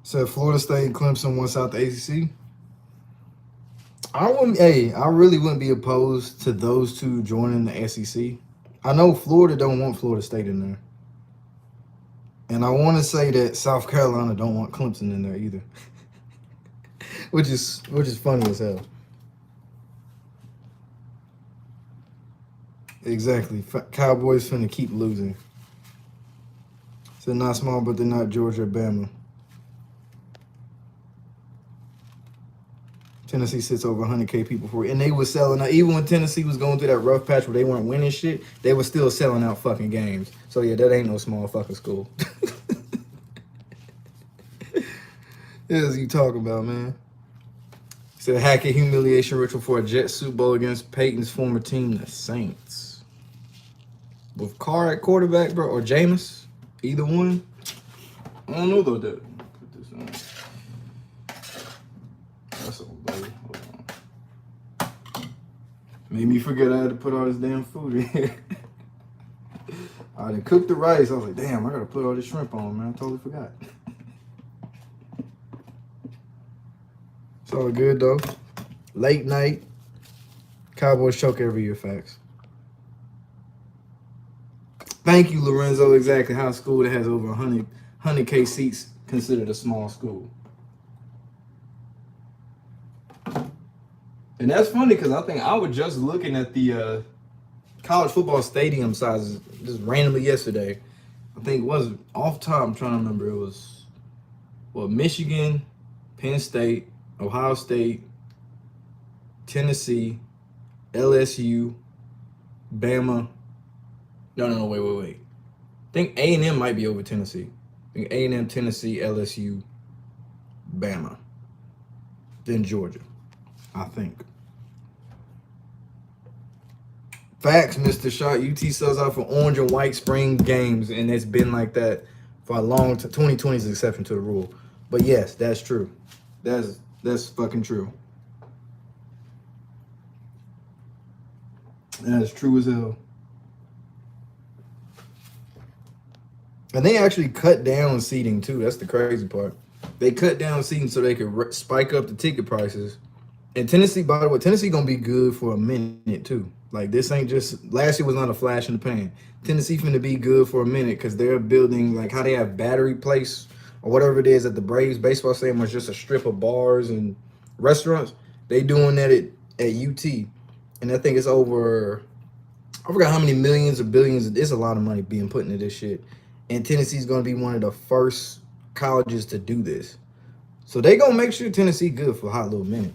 Said Florida State and Clemson wants out the ACC. I really wouldn't be opposed to those two joining the SEC. I know Florida don't want Florida State in there. And I want to say that South Carolina don't want Clemson in there either. which is funny as hell. Exactly. Cowboys finna keep losing. So they're not small, but they're not Georgia or Bama. Tennessee sits over 100K people for it. And they were selling out. Even when Tennessee was going through that rough patch where they weren't winning shit, they were still selling out fucking games. So, yeah, that ain't no small fucking school. What is you talking about, man? Said Hackett humiliation ritual for a Jets Super Bowl against Peyton's former team, the Saints. With Carr at quarterback, bro, or Jameis, either one. I don't know, though, that. Put this on. That's old, buddy. Hold on. Made me forget I had to put all this damn food in here. I done cooked the rice. I was like, damn, I gotta put all this shrimp on, man. I totally forgot. It's all good, though. Late night. Cowboys choke every year, facts. Thank you, Lorenzo. Exactly. How a school that has over 100K seats considered a small school. And that's funny because I think I was just looking at the college football stadium sizes just randomly yesterday. I think it was off top. I'm trying to remember. It was Michigan, Penn State, Ohio State, Tennessee, LSU, Bama. No, wait. I think A&M might be over Tennessee. I think A&M, Tennessee, LSU, Bama, then Georgia. I think. Facts, Mr. Shot. UT sells out for orange and white spring games, and it's been like that for a long time. 2020 is an exception to the rule. But yes, that's true. That's fucking true. That is true as hell. And they actually cut down seating too. That's the crazy part. They cut down seating so they could spike up the ticket prices. And Tennessee, by the way, Tennessee gonna be good for a minute too. Like this ain't just last year was not a flash in the pan. Tennessee finna be good for a minute because they're building like how they have Battery Place or whatever it is at the Braves baseball stadium, was just a strip of bars and restaurants. They doing that at UT, and I think it's over. I forgot how many millions or billions. It's a lot of money being put into this shit. And Tennessee's gonna be one of the first colleges to do this. So they gonna make sure Tennessee good for a hot little minute.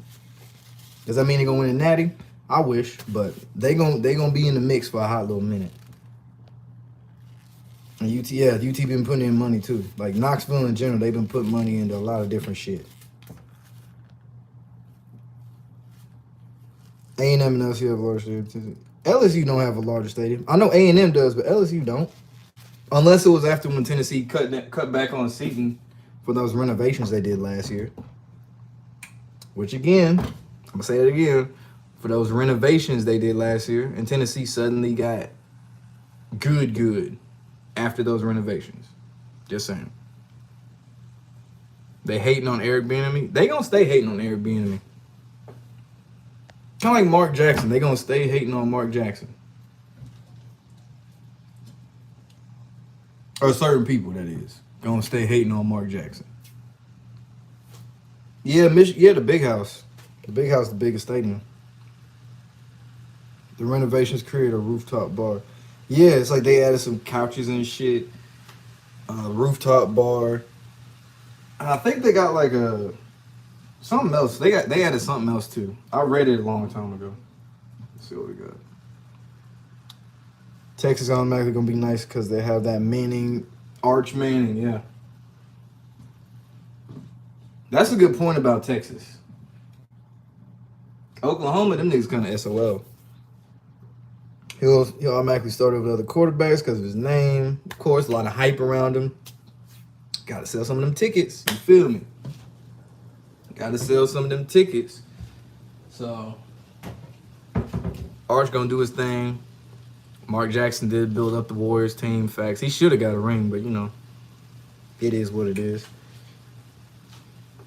Does that mean they're gonna win a natty? I wish, but they gonna be in the mix for a hot little minute. And UT been putting in money too. Like Knoxville in general, they've been putting money into a lot of different shit. A&M and LSU have a larger stadium. LSU don't have a larger stadium. I know A&M does, but LSU don't. Unless it was after when Tennessee cut back on seating for those renovations they did last year. Which again, I'm gonna say it again, for those renovations they did last year, and Tennessee suddenly got good after those renovations. Just saying. They hating on Eric Bieniemy. They gonna stay hating on Eric Bieniemy. Kind of like Mark Jackson. They gonna stay hating on Mark Jackson. Or certain people, that is. Gonna stay hating on Mark Jackson. Yeah, the big house. The big house, the biggest stadium. The renovations create a rooftop bar. Yeah, it's like they added some couches and shit. Rooftop bar. And I think they got like something else. They added something else too. I read it a long time ago. Let's see what we got. Texas automatically gonna be nice because they have that Arch Manning, yeah. That's a good point about Texas. Oklahoma, them niggas kind of SOL. He'll automatically start over other quarterbacks because of his name. Of course, a lot of hype around him. Got to sell some of them tickets. You feel me? Got to sell some of them tickets. So, Arch gonna do his thing. Mark Jackson did build up the Warriors team. Facts. He should have got a ring, but, it is what it is.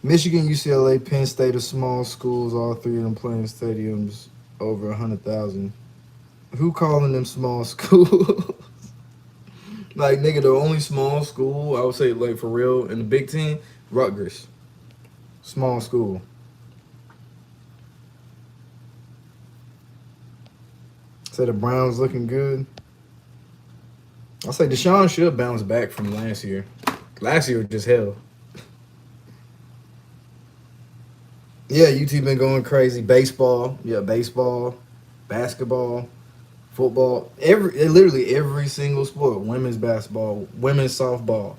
Michigan, UCLA, Penn State are small schools. All three of them playing stadiums over 100,000. Who calling them small schools? Like, nigga, the only small school, I would say, like, for real, in the Big Ten, Rutgers. Small school. Say the Browns looking good. I'll say Deshaun should bounce back from last year. Last year was just hell. Yeah, UT been going crazy. Baseball, basketball, football, literally every single sport. Women's basketball, women's softball.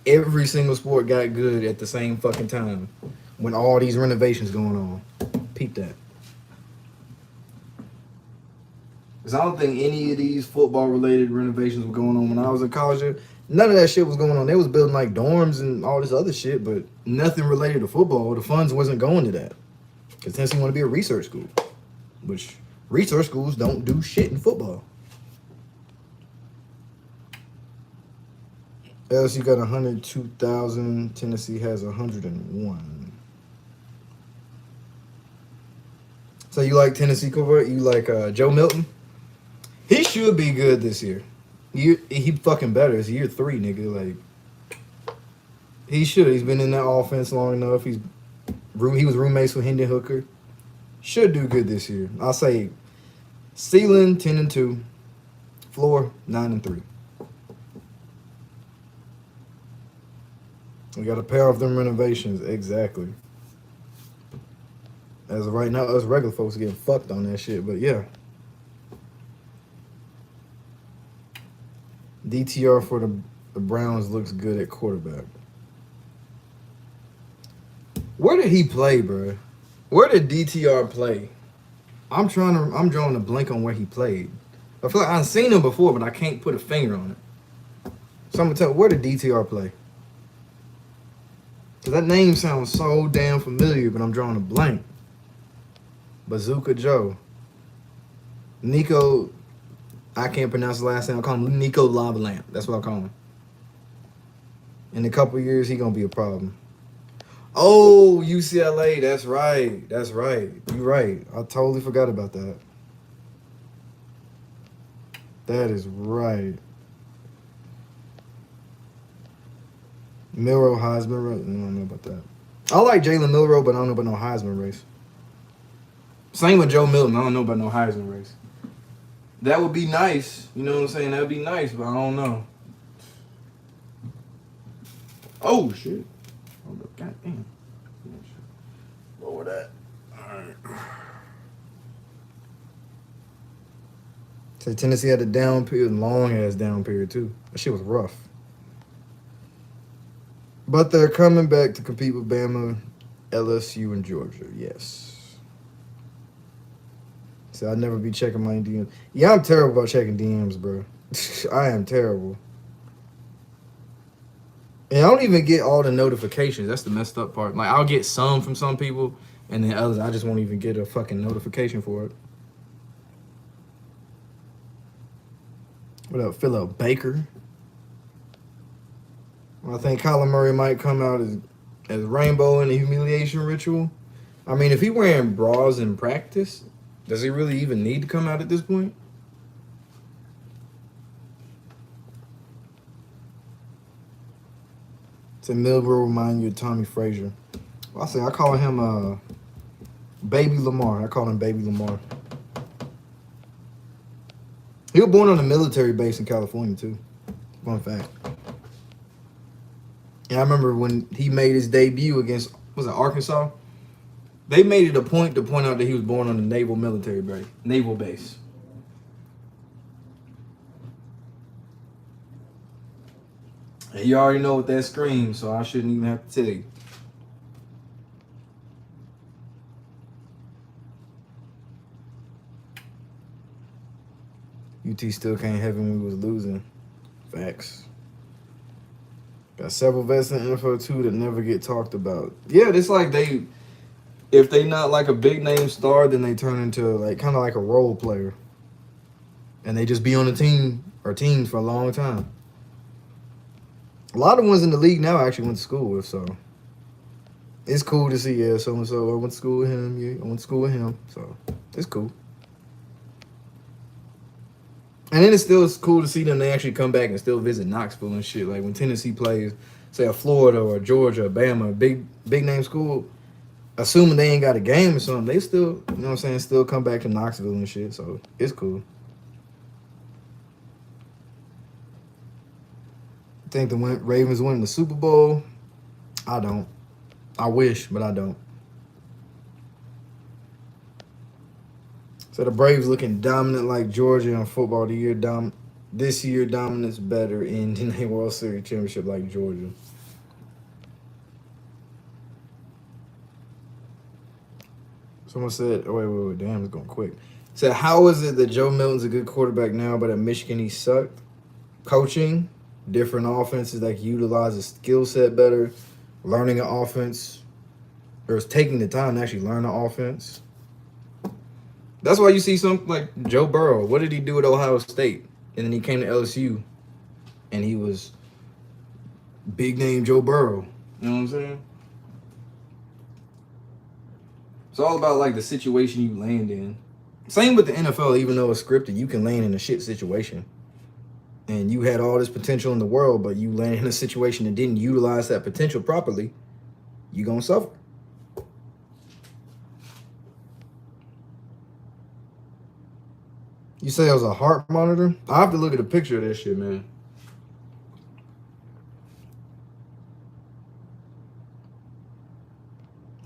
Every single sport got good at the same fucking time when all these renovations going on. Peep that. Because I don't think any of these football-related renovations were going on when I was in college. None of that shit was going on. They was building like dorms and all this other shit, but nothing related to football. The funds wasn't going to that. Because Tennessee want to be a research school, which research schools don't do shit in football. LSU got 102,000. Tennessee has 101. So you like Tennessee quarterback? You like Joe Milton? He should be good this year. He fucking better. It's year 3, nigga. Like, He should. He's been in that offense long enough. He was roommates with Hendon Hooker. Should do good this year. I'll say ceiling 10-2, floor 9-3. We got to pay off them renovations. Exactly. As of right now, us regular folks are getting fucked on that shit. But yeah. DTR for the Browns looks good at quarterback. Where did he play, bro? Where did DTR play? I'm drawing a blank on where he played. I feel like I've seen him before, but I can't put a finger on it. So I'm gonna tell you, where did DTR play? Cause that name sounds so damn familiar, but I'm drawing a blank. Bazooka Joe. Nico, I can't pronounce his last name. I call him Nico Lava Lamp. That's what I call him. In a couple years, he gonna be a problem. Oh, UCLA. That's right. That's right. You're right. I totally forgot about that. That is right. Milroe Heisman race. I don't know about that. I like Jalen Milroe, but I don't know about no Heisman race. Same with Joe Milton. I don't know about no Heisman race. That would be nice. You know what I'm saying? That would be nice, but I don't know. Oh, shit. Hold up. God damn. Lower that. All right. So Tennessee had a down period, long-ass down period, too. That shit was rough. But they're coming back to compete with Bama, LSU, and Georgia. Yes. So I'd never be checking my DMs. Yeah, I'm terrible about checking DMs, bro. I am terrible. And I don't even get all the notifications. That's the messed up part. Like, I'll get some from some people, and then others, I just won't even get a fucking notification for it. What up, Philip Baker? I think Kyler Murray might come out as Rainbow in the humiliation ritual. I mean, if he wearing bras in practice, does he really even need to come out at this point? To Milroe remind you of Tommy Frazier. Well, I call him Baby Lamar. I call him Baby Lamar. He was born on a military base in California, too. Fun fact. And I remember when he made his debut against, was it Arkansas? They made it a point to point out that he was born on a naval base. And you already know what that screams, so I shouldn't even have to tell you. UT still can't have him when he was losing. Facts. Got several vets in the NFL too that never get talked about. Yeah, it's like if they not like a big name star, then they turn into like kind of like a role player. And they just be on the team or teams for a long time. A lot of ones in the league now I actually went to school with, so it's cool to see, yeah, so-and-so, I went to school with him, yeah, I went to school with him, so it's cool. And then it's still cool to see them, they actually come back and still visit Knoxville and shit. Like when Tennessee plays, say, a Florida or Georgia or Bama, big name school, assuming they ain't got a game or something, they still, you know what I'm saying, still come back to Knoxville and shit, so it's cool. Think the Ravens winning the Super Bowl? I don't. I wish, but I don't. So the Braves looking dominant like Georgia in football this year. Dominance better in a World Series championship like Georgia. Someone said, oh, wait, damn, it's going quick. Said, how is it that Joe Milton's a good quarterback now, but at Michigan he sucked? Coaching, different offenses that can utilize his skill set better, learning an offense, or taking the time to actually learn an offense. That's why you see something like Joe Burrow. What did he do at Ohio State? And then he came to LSU, and he was big name Joe Burrow. You know what I'm saying? It's all about, like, the situation you land in. Same with the NFL, even though it's scripted, you can land in a shit situation. and you had all this potential in the world, but you landed in a situation and didn't utilize that potential properly, you gonna suffer. You say it was a heart monitor? I have to look at a picture of that shit, man.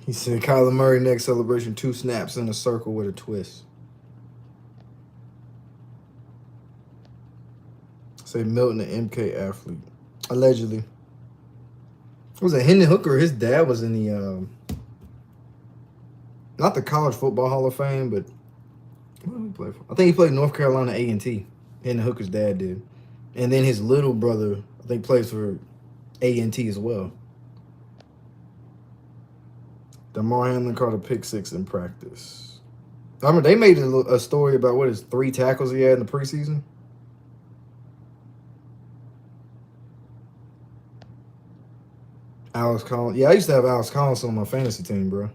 He said Kyler Murray next celebration, 2 snaps in a circle with a twist. Say Milton, an MK athlete. Allegedly. Was it Hendon Hooker? His dad was in the not the College Football Hall of Fame, but what did he play for? I think he played North Carolina A&T. Hendon Hooker's dad did. And then his little brother, I think, plays for A&T as well. Damar Hamlin caught a pick 6 in practice. I remember they made a story about what his 3 tackles he had in the preseason. Alex Collins. Yeah, I used to have Alex Collins on my fantasy team, bro.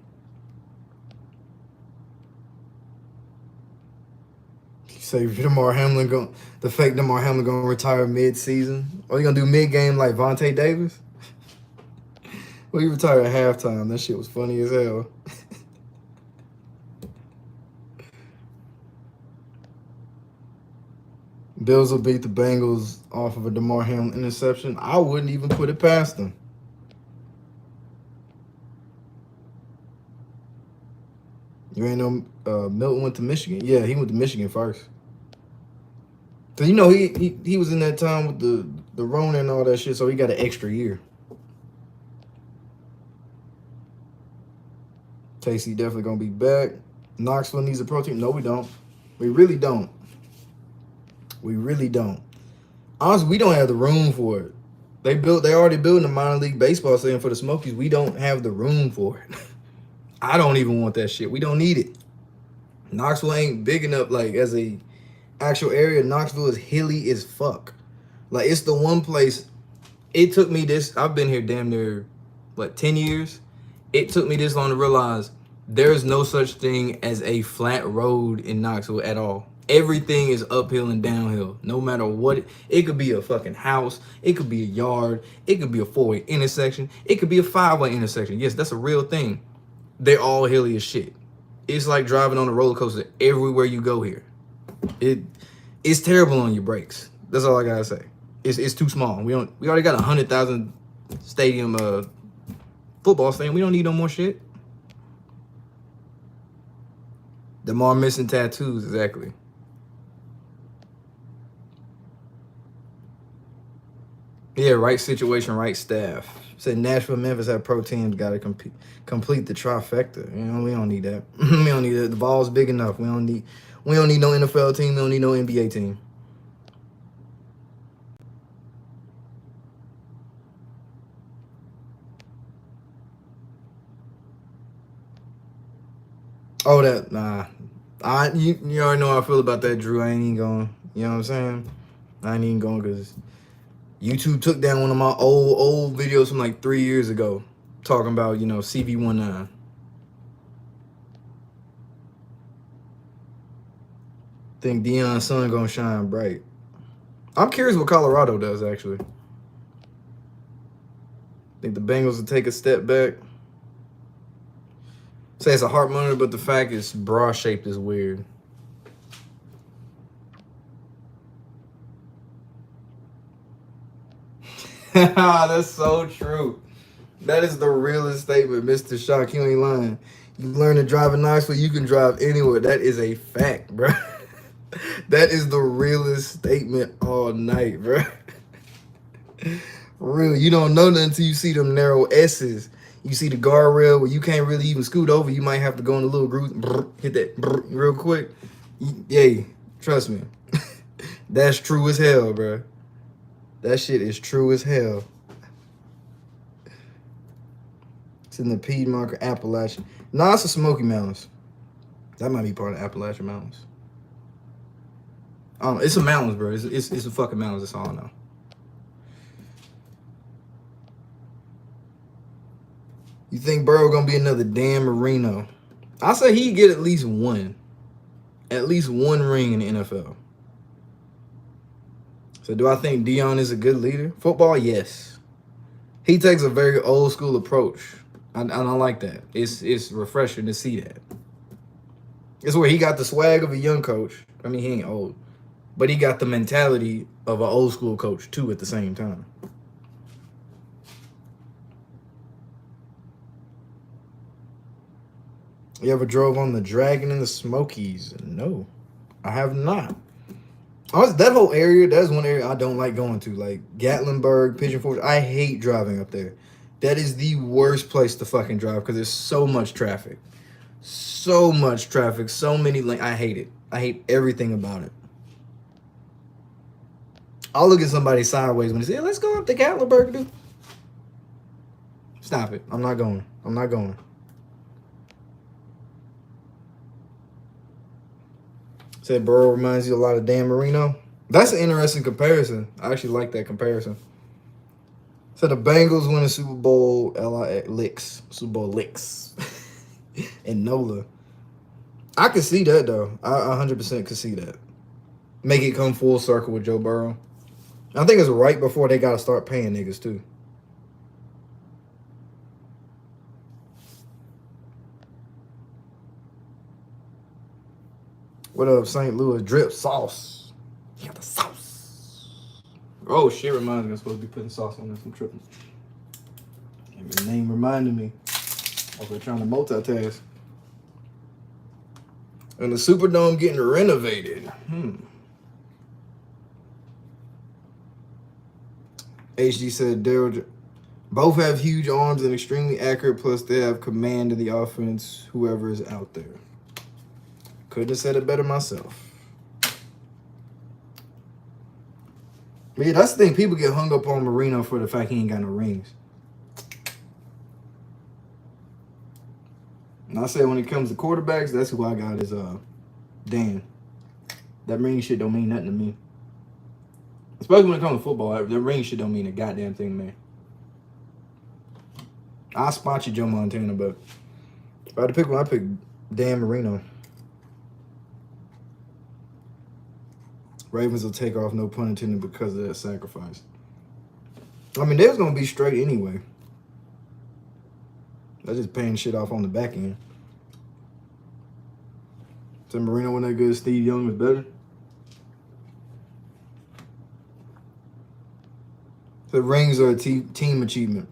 You say Damar Hamlin the fake Damar Hamlin gonna retire mid-season? Or you gonna do mid-game like Vontae Davis? Well, he retired at halftime. That shit was funny as hell. Bills will beat the Bengals off of a Damar Hamlin interception. I wouldn't even put it past them. You ain't know Milton went to Michigan? Yeah, he went to Michigan first. So you know he was in that time with the Rona and all that shit, so he got an extra year. Casey definitely gonna be back. Knoxville needs a pro team. No, we don't. We really don't. We really don't. Honestly, we don't have the room for it. They already building a minor league baseball stadium for the Smokies. We don't have the room for it. I don't even want that shit. We don't need it. Knoxville ain't big enough, like, as a actual area. Knoxville is hilly as fuck. Like, it's the one place. It took me this. I've been here damn near, 10 years. It took me this long to realize there's no such thing as a flat road in Knoxville at all. Everything is uphill and downhill. No matter what. It could be a fucking house. It could be a yard. It could be a 4-way intersection. It could be a 5-way intersection. Yes, that's a real thing. They're all hilly as shit. It's like driving on a roller coaster everywhere you go here. It's terrible on your brakes. That's all I gotta say. It's too small. We already got 100,000 stadium football stadium. We don't need no more shit. Damar missing tattoos, exactly. Yeah, right situation, right staff. Said Nashville, Memphis have pro teams, got to complete the trifecta. You know, we don't need that. We don't need that. The ball's big enough. We don't need no NFL team. We don't need no NBA team. Oh, you already know how I feel about that, Drew. I ain't even going. You know what I'm saying? I ain't even going because YouTube took down one of my old videos from like 3 years ago, talking about, CV19. Think Deion's sun gonna shine bright. I'm curious what Colorado does, actually. Think the Bengals will take a step back. Say it's a heart monitor, but the fact it's bra shaped is weird. That's so true. That is the realest statement, Mr. Shock. You ain't lying. You learn to drive in Knoxville, you can drive anywhere. That is a fact, bro. That is the realest statement all night, bro. Really, you don't know nothing until you see them narrow S's. You see the guardrail where you can't really even scoot over. You might have to go in a little groove, hit that real quick. Yay, trust me. That's true as hell, bro. That shit is true as hell. It's in the Piedmont or Appalachian. Nah, it's the Smoky Mountains. That might be part of Appalachian Mountains. It's the mountains, bro. It's the fucking mountains. That's all I know. You think Burrow gonna be another Dan Marino? I say he'd get at least one ring in the NFL. So do I think Dion is a good leader? Football, yes. He takes a very old school approach. And I like that. It's refreshing to see that. It's where he got the swag of a young coach. I mean, he ain't old. But he got the mentality of an old school coach, too, at the same time. You ever drove on the Dragon in the Smokies? No, I have not. Honestly, that whole area, that's one area I don't like going to. Like Gatlinburg, Pigeon Forge. I hate driving up there. That is the worst place to fucking drive because there's so much traffic. So much traffic. So many lanes. I hate it. I hate everything about it. I'll look at somebody sideways when they say, hey, let's go up to Gatlinburg, dude. Stop it. I'm not going. I'm not going. Said Burrow reminds you a lot of Dan Marino. That's an interesting comparison. I actually like that comparison. So the Bengals win the Super Bowl Super Bowl licks. And NOLA. I could see that though. I 100% could see that. Make it come full circle with Joe Burrow. I think it's right before they gotta start paying niggas too. What up, St. Louis? Drip sauce. You got the sauce. Oh, shit reminds me I'm supposed to be putting sauce on this. I'm tripping. The name reminded me. Over trying to multitask. And the Superdome getting renovated. HD said, Daryl, both have huge arms and extremely accurate, plus they have command of the offense, whoever is out there. Couldn't have said it better myself. But yeah, that's the thing. People get hung up on Marino for the fact he ain't got no rings. And I say when it comes to quarterbacks, that's who I got is Dan. That ring shit don't mean nothing to me. Especially when it comes to football, the ring shit don't mean a goddamn thing, man. I'll spot you Joe Montana, but if I had to pick one, I'd pick Dan Marino. Ravens will take off, no pun intended, because of that sacrifice. I mean, they was going to be straight anyway. They're just paying shit off on the back end. So Marino wasn't that good. Steve Young was better. The rings are a team achievement.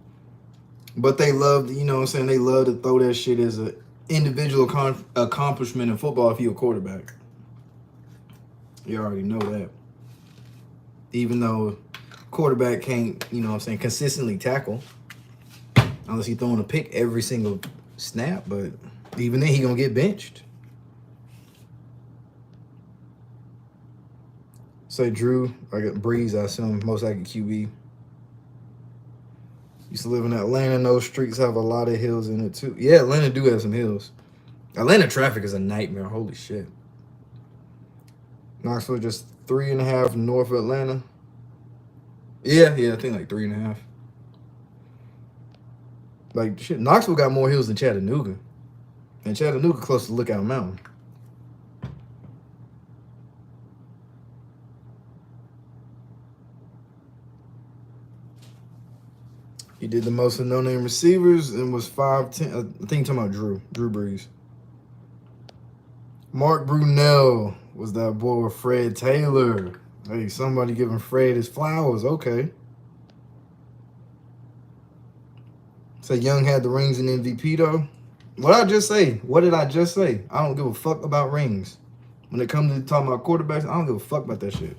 But they love, you know what I'm saying, they love to throw that shit as an individual accomplishment in football if you're a quarterback. You already know that. Even though quarterback can't, you know what I'm saying, consistently tackle. Unless he's throwing a pick every single snap. But even then, he going to get benched. Say Drew, I got Breeze, I assume, most likely QB. Used to live in Atlanta. Those streets have a lot of hills in it, too. Yeah, Atlanta do have some hills. Atlanta traffic is a nightmare. Holy shit. Knoxville just 3.5 north of Atlanta. Yeah, I think like 3.5. Like, shit, Knoxville got more hills than Chattanooga. And Chattanooga close to Lookout Mountain. He did the most of no-name receivers and was 5'10". I think you're talking about Drew Brees. Mark Brunell was that boy with Fred Taylor. Hey, somebody giving Fred his flowers. Okay. So Young had the rings and MVP, though. What did I just say? What did I just say? I don't give a fuck about rings. When it comes to talking about quarterbacks, I don't give a fuck about that shit.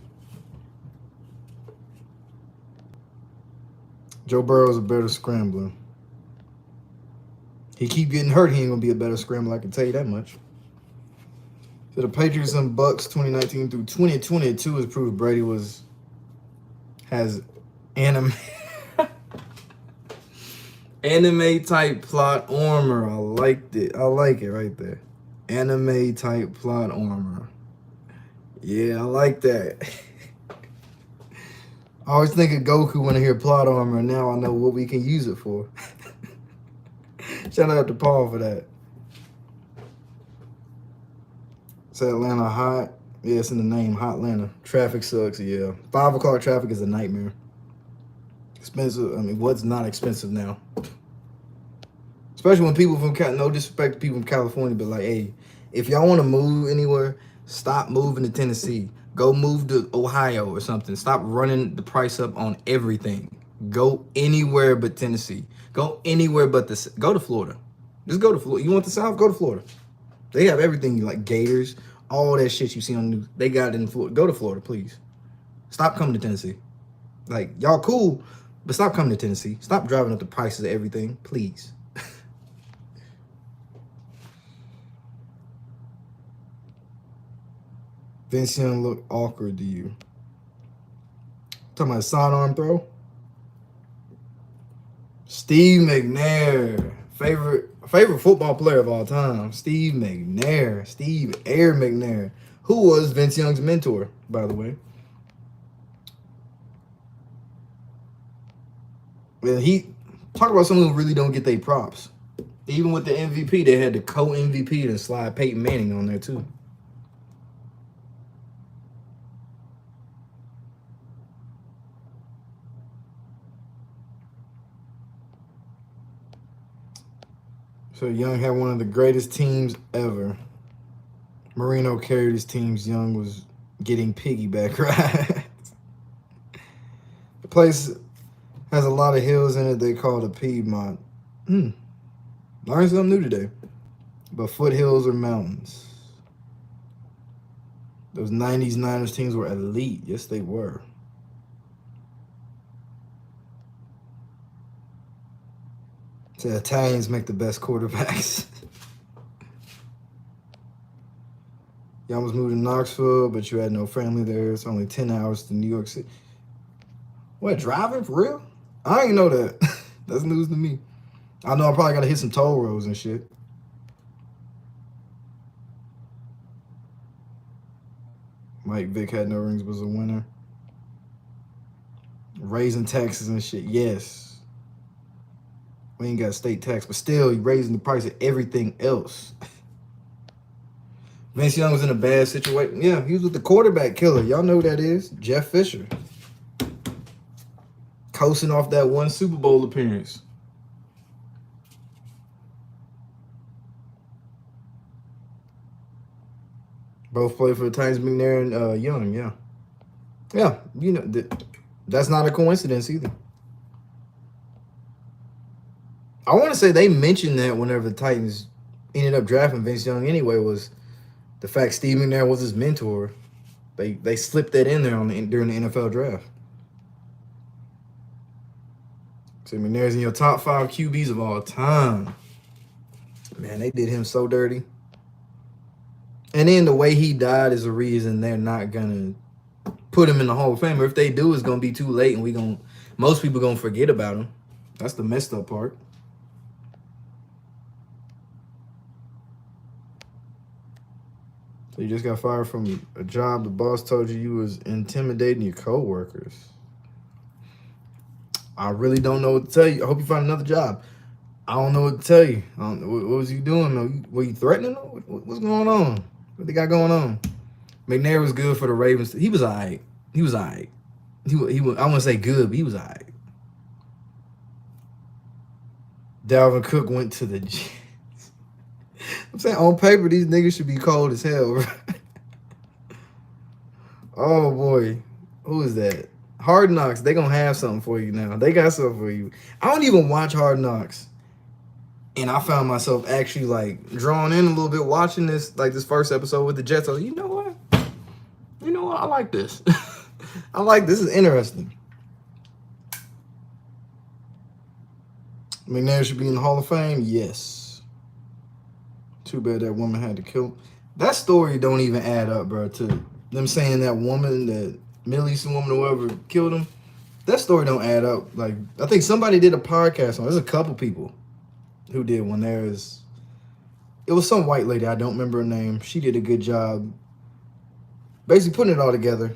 Joe Burrow's a better scrambler. He keep getting hurt, he ain't going to be a better scrambler, I can tell you that much. So the Patriots and Bucks 2019 through 2022 has proved Brady has anime type plot armor. I liked it. I like it right there. Anime type plot armor. Yeah, I like that. I always think of Goku when I hear plot armor, and now I know what we can use it for. Shout out to Paul for that. It's Atlanta hot. Yeah, it's in the name, Hotlanta. Traffic sucks, yeah. 5 o'clock traffic is a nightmare. Expensive. I mean, what's not expensive now? Especially when people from no disrespect to people from California, but like, hey, if y'all want to move anywhere, stop moving to Tennessee. Go move to Ohio or something. Stop running the price up on everything. Go anywhere but Tennessee. Go anywhere but go to Florida. Just go to Florida. You want the South? Go to Florida. They have everything, like gators, all that shit you see on the news. They got it in Florida. Go to Florida, please. Stop coming to Tennessee. Like, y'all cool, but stop coming to Tennessee. Stop driving up the prices of everything, please. Vince Young look awkward to you. Talking about sidearm throw. Steve McNair, favorite football player of all time. Steve McNair, Steve Air McNair, who was Vince Young's mentor, by the way. Well, he talk about someone who really don't get their props. Even with the MVP, they had the co-MVP and slide Peyton Manning on there too. So Young had one of the greatest teams ever. Marino carried his teams. Young was getting piggyback rides. The place has a lot of hills in it. They call it Piedmont. Learned something new today. But foothills or mountains. Those 90s Niners teams were elite. Yes, they were. The Italians make the best quarterbacks. You almost moved to Knoxville, but you had no family there. It's only 10 hours to New York City. What, driving for real? I didn't know that. That's news to me. I know I probably got to hit some toll roads and shit. Mike Vick had no rings, was a winner. Raising taxes and shit, yes. We ain't got state tax, but still, you raising the price of everything else. Vince Young was in a bad situation. Yeah, he was with the quarterback killer. Y'all know who that is. Jeff Fisher. Coasting off that one Super Bowl appearance. Both played for the Titans, McNair and Young, yeah. Yeah, you know, that's not a coincidence either. I want to say they mentioned that whenever the Titans ended up drafting Vince Young anyway, was the fact Steve McNair was his mentor. They slipped that in there during the NFL draft. So McNair's in your top 5 QBs of all time. Man, they did him so dirty. And then the way he died is a reason they're not gonna put him in the Hall of Fame. Or if they do, it's gonna be too late, and most people gonna forget about him. That's the messed up part. So you just got fired from a job. The boss told you was intimidating your coworkers. I really don't know what to tell you. I hope you find another job. I don't know what to tell you. I don't know. What was you doing? Were you threatening them? What's going on? What they got going on? McNair was good for the Ravens. He was all right. He was all right. He was, I wouldn't say good, but he was all right. Dalvin Cook went to the Jets. I'm saying on paper, these niggas should be cold as hell, right? Oh, boy. Who is that? Hard Knocks. They going to have something for you now. They got something for you. I don't even watch Hard Knocks. And I found myself actually, like, drawn in a little bit watching this first episode with the Jets. I was like, you know what? I like this. I like this. Is interesting. McNair should be in the Hall of Fame? Yes. Too bad that woman had to kill him. That story don't even add up, bro, to them saying that woman, that Middle Eastern woman or whoever killed him. That story don't add up. Like, I think somebody did a podcast on it. There's a couple people who did one. It was some white lady. I don't remember her name. She did a good job basically putting it all together.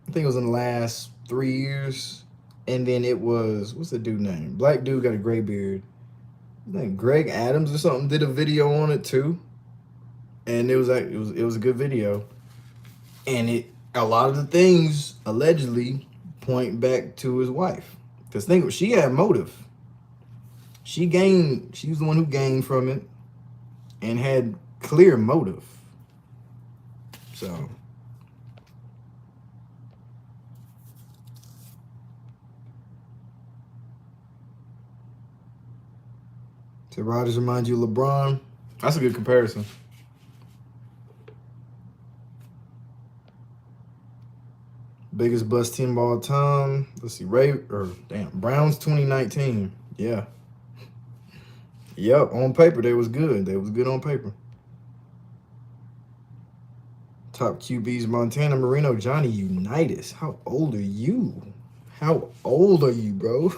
I think it was in the last 3 years. And then it was, what's the dude name? Black dude, got a gray beard. I think Greg Adams or something did a video on it too. And it was a good video. And a lot of the things allegedly point back to his wife. Because think, she had motive. She was the one who gained from it and had clear motive. So Rodgers reminds you of LeBron. That's a good comparison. Biggest bust team of all time. Let's see, Browns 2019. Yeah. Yep, on paper they was good. They was good on paper. Top QBs: Montana, Marino, Johnny Unitas. How old are you? How old are you, bro?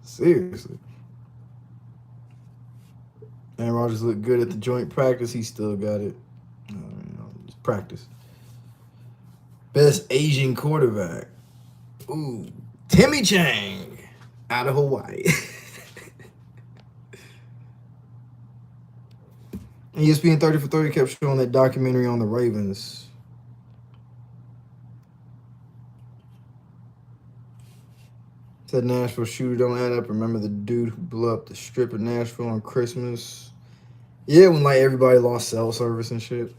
Seriously. Aaron Rodgers looked good at the joint practice. He still got it. Just practice. Best Asian quarterback. Ooh, Timmy Chang out of Hawaii. ESPN 30 for 30 kept showing that documentary on the Ravens. Said Nashville shooter don't add up. Remember the dude who blew up the strip of Nashville on Christmas? Yeah, when like everybody lost cell service and shit.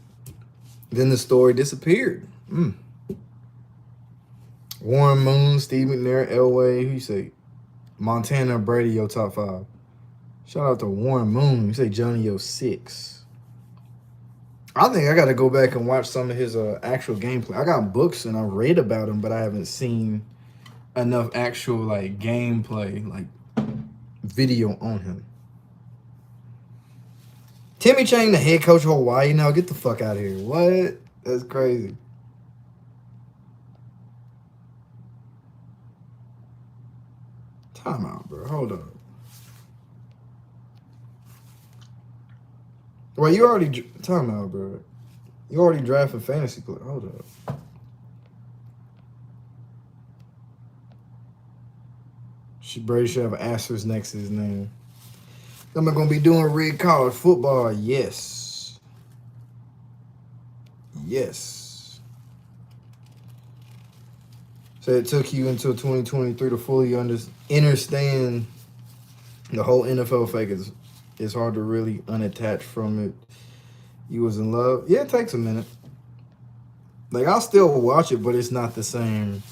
Then the story disappeared. Warren Moon, Steve McNair, Elway. Who you say? Montana, Brady, your top 5. Shout out to Warren Moon. You say Johnny, your 6. I think I got to go back and watch some of his actual gameplay. I got books and I read about him, but I haven't seen enough actual like gameplay, like video on him. Timmy Chang, the head coach of Hawaii. Now get the fuck out of here. What? That's crazy. Time out, bro. Hold up. Well, you already time out, bro. You already drafted fantasy player. Hold up. Brady should have an asterisk next to his name. Am I gonna be doing red college football? Yes. Yes. So it took you until 2023 to fully understand the whole NFL fake. It's hard to really unattach from it. You was in love. Yeah, it takes a minute. Like, I'll still watch it, but it's not the same.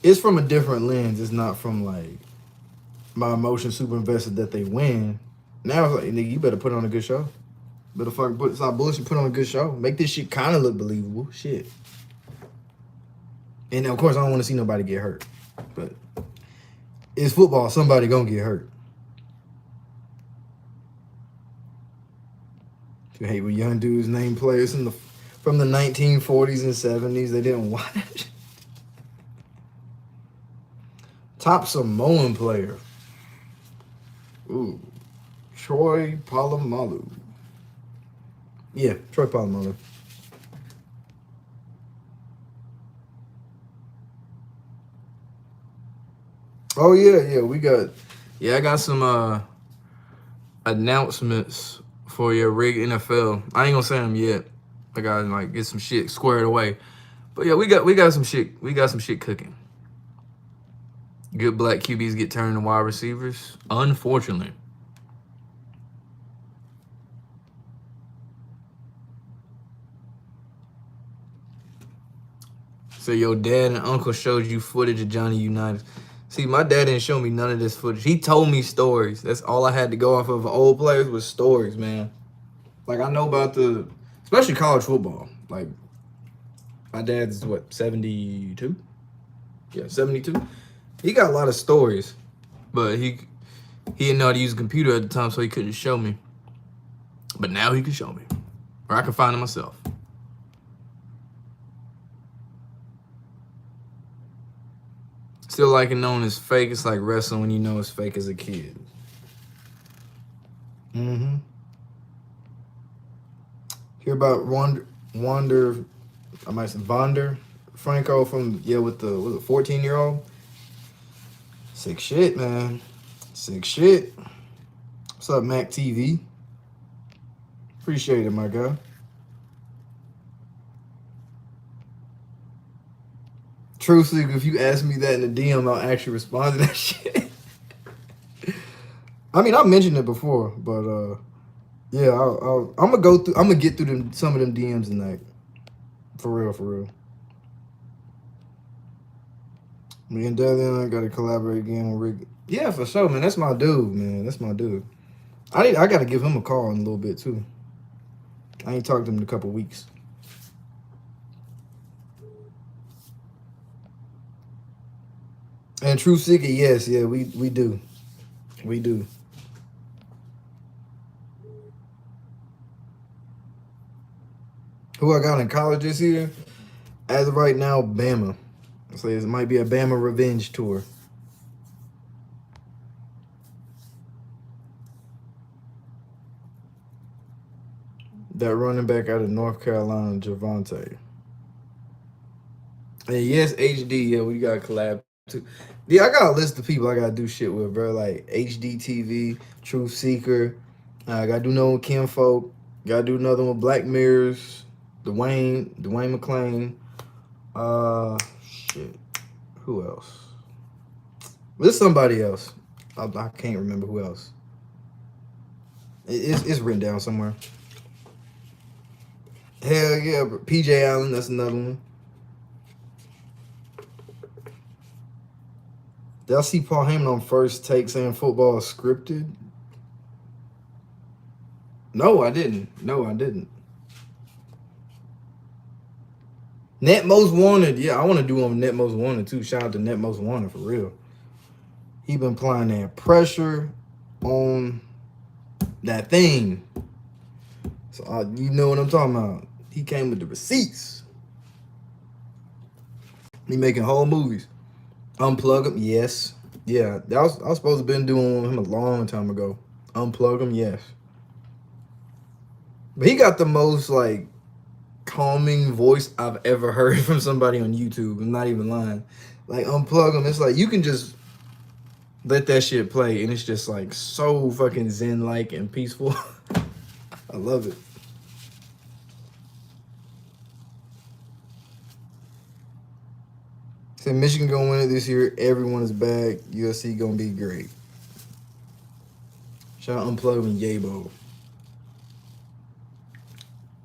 It's from a different lens. It's not from, like, my emotion super invested that they win. Now it's like, nigga, you better put on a good show. Better fucking stop bullshit, put on a good show. Make this shit kind of look believable. Shit. And, of course, I don't want to see nobody get hurt. But it's football. Somebody gonna get hurt. You hate when young dudes name players from the 1940s and 70s they didn't watch. Top Samoan player. Ooh. Troy Polamalu. Yeah, Troy Polamalu. Oh, yeah, I got some announcements for your rig NFL. I ain't gonna say them yet. I gotta like get some shit squared away. But yeah, we got some shit. We got some shit cooking. Good black QBs get turned to wide receivers. Unfortunately. So your dad and uncle showed you footage of Johnny Unitas. See, my dad didn't show me none of this footage. He told me stories. That's all I had to go off of old players was stories, man. Like, I know about especially college football. Like, my dad's, 72? Yeah, 72. He got a lot of stories, but he didn't know how to use a computer at the time, so he couldn't show me. But now he can show me, or I can find it myself. Still like it known as fake. It's like wrestling when you know it's fake as a kid. Hear about Wander Franco from with the 14-year-old. Sick shit, man. Sick shit. What's up, Mac TV? Appreciate it, my guy. Truthfully, if you ask me that in the DM, I'll actually respond to that shit. I mean, I mentioned it before, but yeah, I'm gonna go through. I'm gonna get through some of them DMs tonight. For real, for real. Me and Adin, I gotta collaborate again with Rick. Yeah, for sure, man. That's my dude, man. That's my dude. I gotta give him a call in a little bit too. I ain't talked to him in a couple weeks. And True Seeker, yes, yeah, we do. We do. Who I got in college this year? As of right now, Bama. So it might be a Bama revenge tour. That running back out of North Carolina, Javante. And yes, HD, yeah, we got collab too. Yeah, I got a list of people I gotta do shit with, bro. Like HDTV, Truth Seeker. I gotta do another one with Kim Folk. Gotta do another one with Black Mirrors, Dwayne McClain. Shit. Who else? There's somebody else. I can't remember who else. It's written down somewhere. Hell yeah, bro. PJ Allen, that's another one. Did I see Paul Heyman on First Take saying football is scripted? No, I didn't. Net Most Wanted. Yeah, I want to do on Net Most Wanted too. Shout out to Net Most Wanted for real. He been applying that pressure on that thing. So you know what I'm talking about. He came with the receipts. He making whole movies. Unplug him, yes. Yeah, I was supposed to have been doing him a long time ago. Unplug him, yes. But he got the most like calming voice I've ever heard from somebody on YouTube. I'm not even lying. Like Unplug him, it's like you can just let that shit play and it's just like so fucking zen-like and peaceful. I love it. Said Michigan gonna win it this year. Everyone is back. USC gonna be great. Shout out Unplug and Yabo.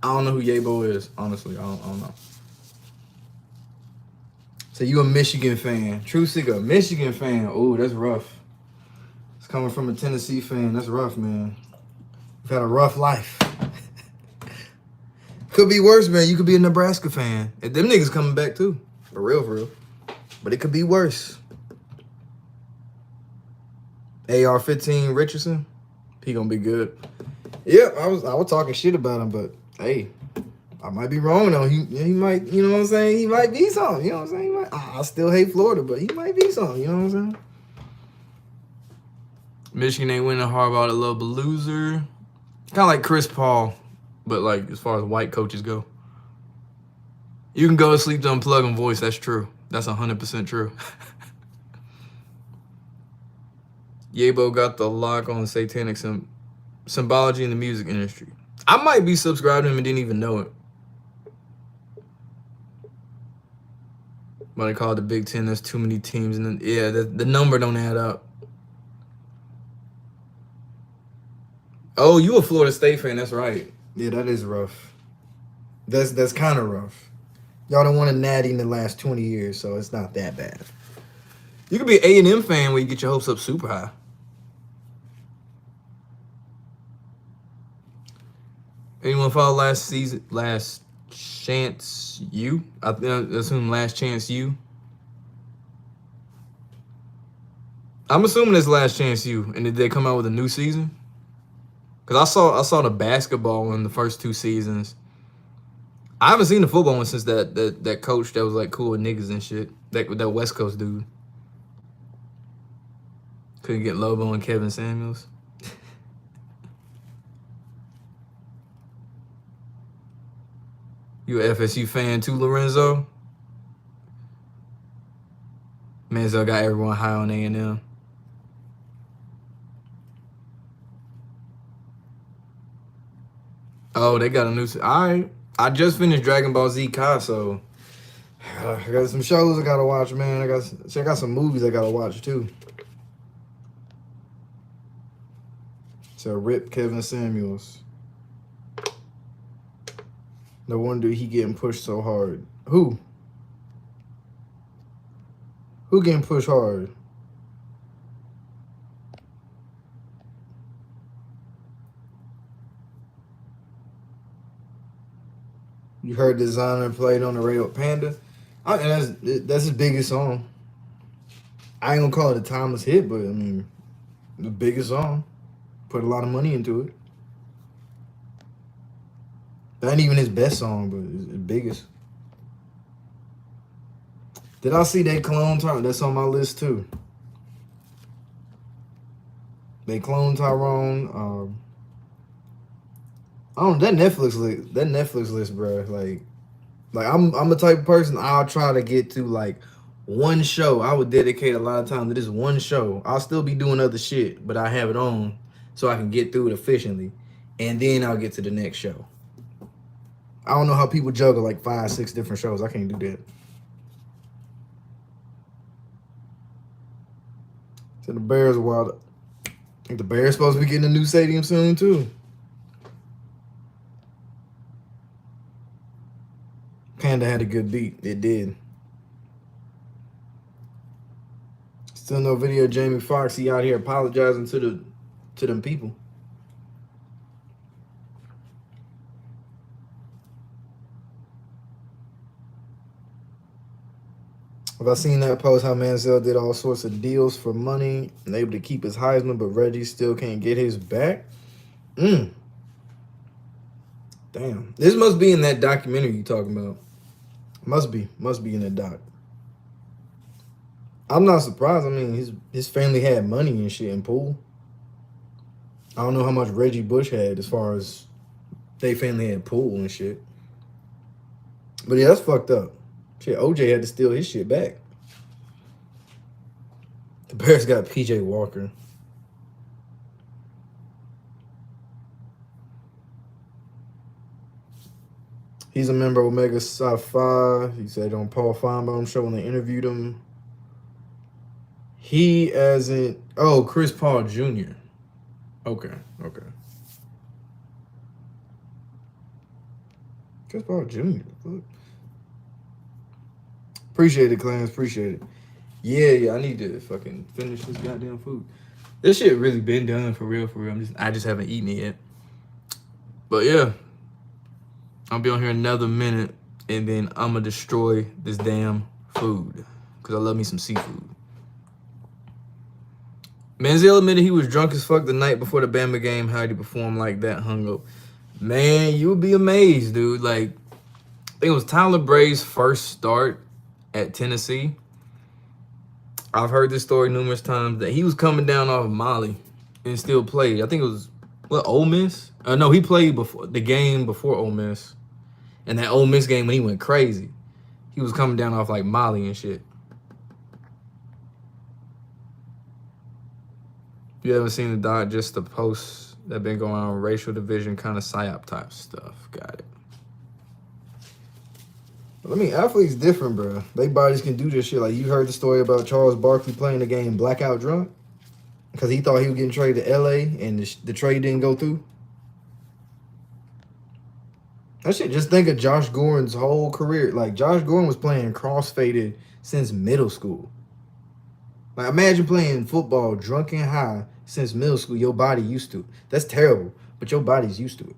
I don't know who Yabo is, honestly. I don't know. So you a Michigan fan. True Seeker, Michigan fan. Oh, that's rough. It's coming from a Tennessee fan. That's rough, man. You've had a rough life. Could be worse, man. You could be a Nebraska fan. And them niggas coming back too. For real, for real. But it could be worse. AR-15 Richardson. He gonna be good. Yeah, I was talking shit about him, but hey, I might be wrong though. He might, you know what I'm saying? He might be something. You know what I'm saying? I still hate Florida, but he might be something. You know what I'm saying? Michigan ain't winning Harbaugh, a little loser. Kind of like Chris Paul, but like as far as white coaches go. You can go to sleep to Unplug him voice. That's true. That's 100% true. Yabo got the lock on satanic symbology in the music industry. I might be subscribed to him and didn't even know it. But I call it the Big Ten. There's too many teams, and then yeah, the number don't add up. Oh, you a Florida State fan? That's right. Yeah, that is rough. That's kind of rough. Y'all don't want a natty in the last 20 years, so it's not that bad. You could be an A&M fan where you get your hopes up super high. Anyone follow Last Chance U? I assume Last Chance U. I'm assuming it's Last Chance U. And did they come out with a new season? Because I saw the basketball in the first 2 seasons. I haven't seen the football one since that coach that was like cool with niggas and shit. That West Coast dude. Couldn't get Lobo and Kevin Samuels. You a FSU fan too, Lorenzo? Manziel got everyone high on A&M. Oh, they got a new... All right. I just finished Dragon Ball Z Kai, so I got some shows I gotta watch, man. I got some movies I gotta watch too. So rip Kevin Samuels. No wonder he getting pushed so hard. Who? Who getting pushed hard? You heard Designer played on the radio Panda. And that's his biggest song. I ain't gonna call it a timeless hit, but I mean, the biggest song. Put a lot of money into it. That ain't even his best song, but it's his biggest. Did I see they clone Tyrone? That's on my list too. They clone Tyrone. I don't know, that Netflix list, bro. Like I'm the type of person I'll try to get to like one show. I would dedicate a lot of time to this one show. I'll still be doing other shit, but I have it on so I can get through it efficiently, and then I'll get to the next show. I don't know how people juggle like 5, 6 different shows. I can't do that. So the Bears are wild. I think the Bears supposed to be getting a new stadium soon too. Panda had a good beat. It did. Still no video of Jamie Foxx. He out here apologizing to them people. Have I seen that post how Manziel did all sorts of deals for money and able to keep his Heisman, but Reggie still can't get his back? Damn. This must be in that documentary you talking about. Must be in that doc. I'm not surprised. I mean, his family had money and shit in pool. I don't know how much Reggie Bush had as far as they family had pool and shit. But yeah, that's fucked up. Shit, OJ had to steal his shit back. The Bears got PJ Walker. He's a member of Omega Psi Phi. He said on Paul Feinbaum show when they interviewed him. He as in Chris Paul Jr. Okay. Chris Paul Jr. Look. Appreciate it, clans. Appreciate it. Yeah. I need to fucking finish this goddamn food. This shit really been done for real. I just haven't eaten it yet. But yeah. I'll be on here another minute, and then I'm going to destroy this damn food because I love me some seafood. Manziel admitted he was drunk as fuck the night before the Bama game. How'd he perform like that hung up? Man, you would be amazed, dude. Like, I think it was Tyler Bray's first start at Tennessee. I've heard this story numerous times that he was coming down off of Molly and still played. I think it was, Ole Miss? No, he played before the game before Ole Miss. And that Ole Miss game when he went crazy, he was coming down off like Molly and shit. You haven't seen the doc, just the posts that been going on, racial division, kind of psyop type stuff. Got it. I mean, athletes different, bro. They bodies can do this shit. Like, you heard the story about Charles Barkley playing the game blackout drunk because he thought he was getting traded to LA and the trade didn't go through. That shit, just think of Josh Gordon's whole career. Like, Josh Gordon was playing crossfaded since middle school. Like, imagine playing football drunk and high since middle school. Your body used to it. That's terrible, but your body's used to it.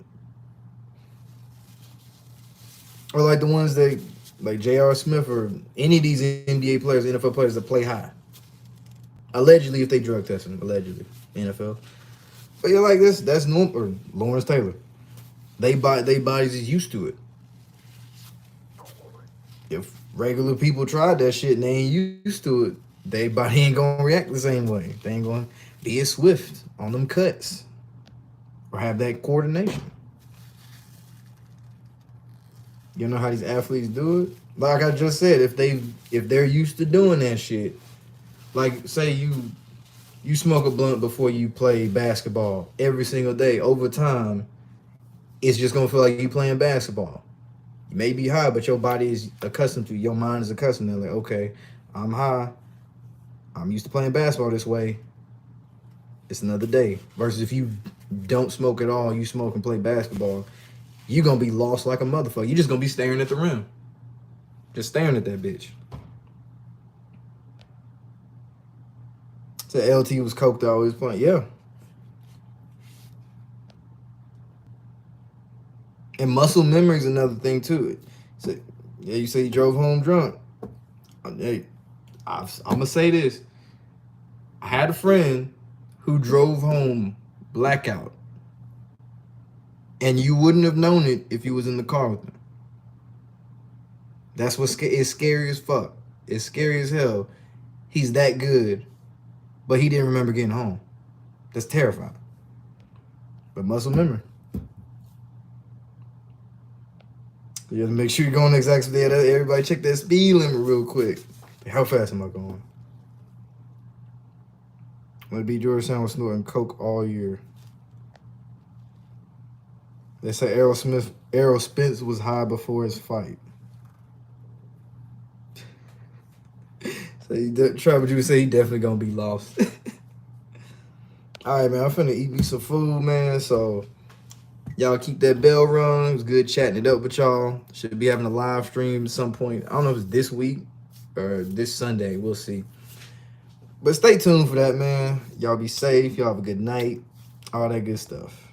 Or like the ones that, like J.R. Smith or any of these NBA players, NFL players that play high. Allegedly, if they drug test them, allegedly, NFL. But you're like this, that's normal. Or Lawrence Taylor. They bodies is used to it. If regular people tried that shit and they ain't used to it, they body ain't gonna react the same way. They ain't gonna be as swift on them cuts or have that coordination. You know how these athletes do it? Like I just said, if they're used to doing that shit, like say you smoke a blunt before you play basketball every single day, over time, it's just gonna feel like you playing basketball. You may be high, but your body is accustomed to, your mind is accustomed to, like, okay, I'm high. I'm used to playing basketball this way. It's another day. Versus if you don't smoke at all, you smoke and play basketball, you're going to be lost like a motherfucker. You're just going to be staring at the rim. Just staring at that bitch. So LT was coked out. He was playing. Yeah. And muscle memory is another thing too. So, yeah, you say you drove home drunk. Hey, I'm gonna say this. I had a friend who drove home blackout, and you wouldn't have known it if you was in the car with him. That's what's it's scary as fuck. It's scary as hell. He's that good, but he didn't remember getting home. That's terrifying. But muscle memory. You have to make sure you're going the exact speed. Everybody check that speed limit real quick. How fast am I going? When B. Georgetown was snorting coke all year. They say Errol Spence was high before his fight. So Trevor Drew say he definitely gonna be lost. All right, man. I'm finna eat me some food, man. So y'all keep that bell rung. It was good chatting it up with y'all. Should be having a live stream at some point. I don't know if it's this week or this Sunday. We'll see. But stay tuned for that, man. Y'all be safe. Y'all have a good night. All that good stuff.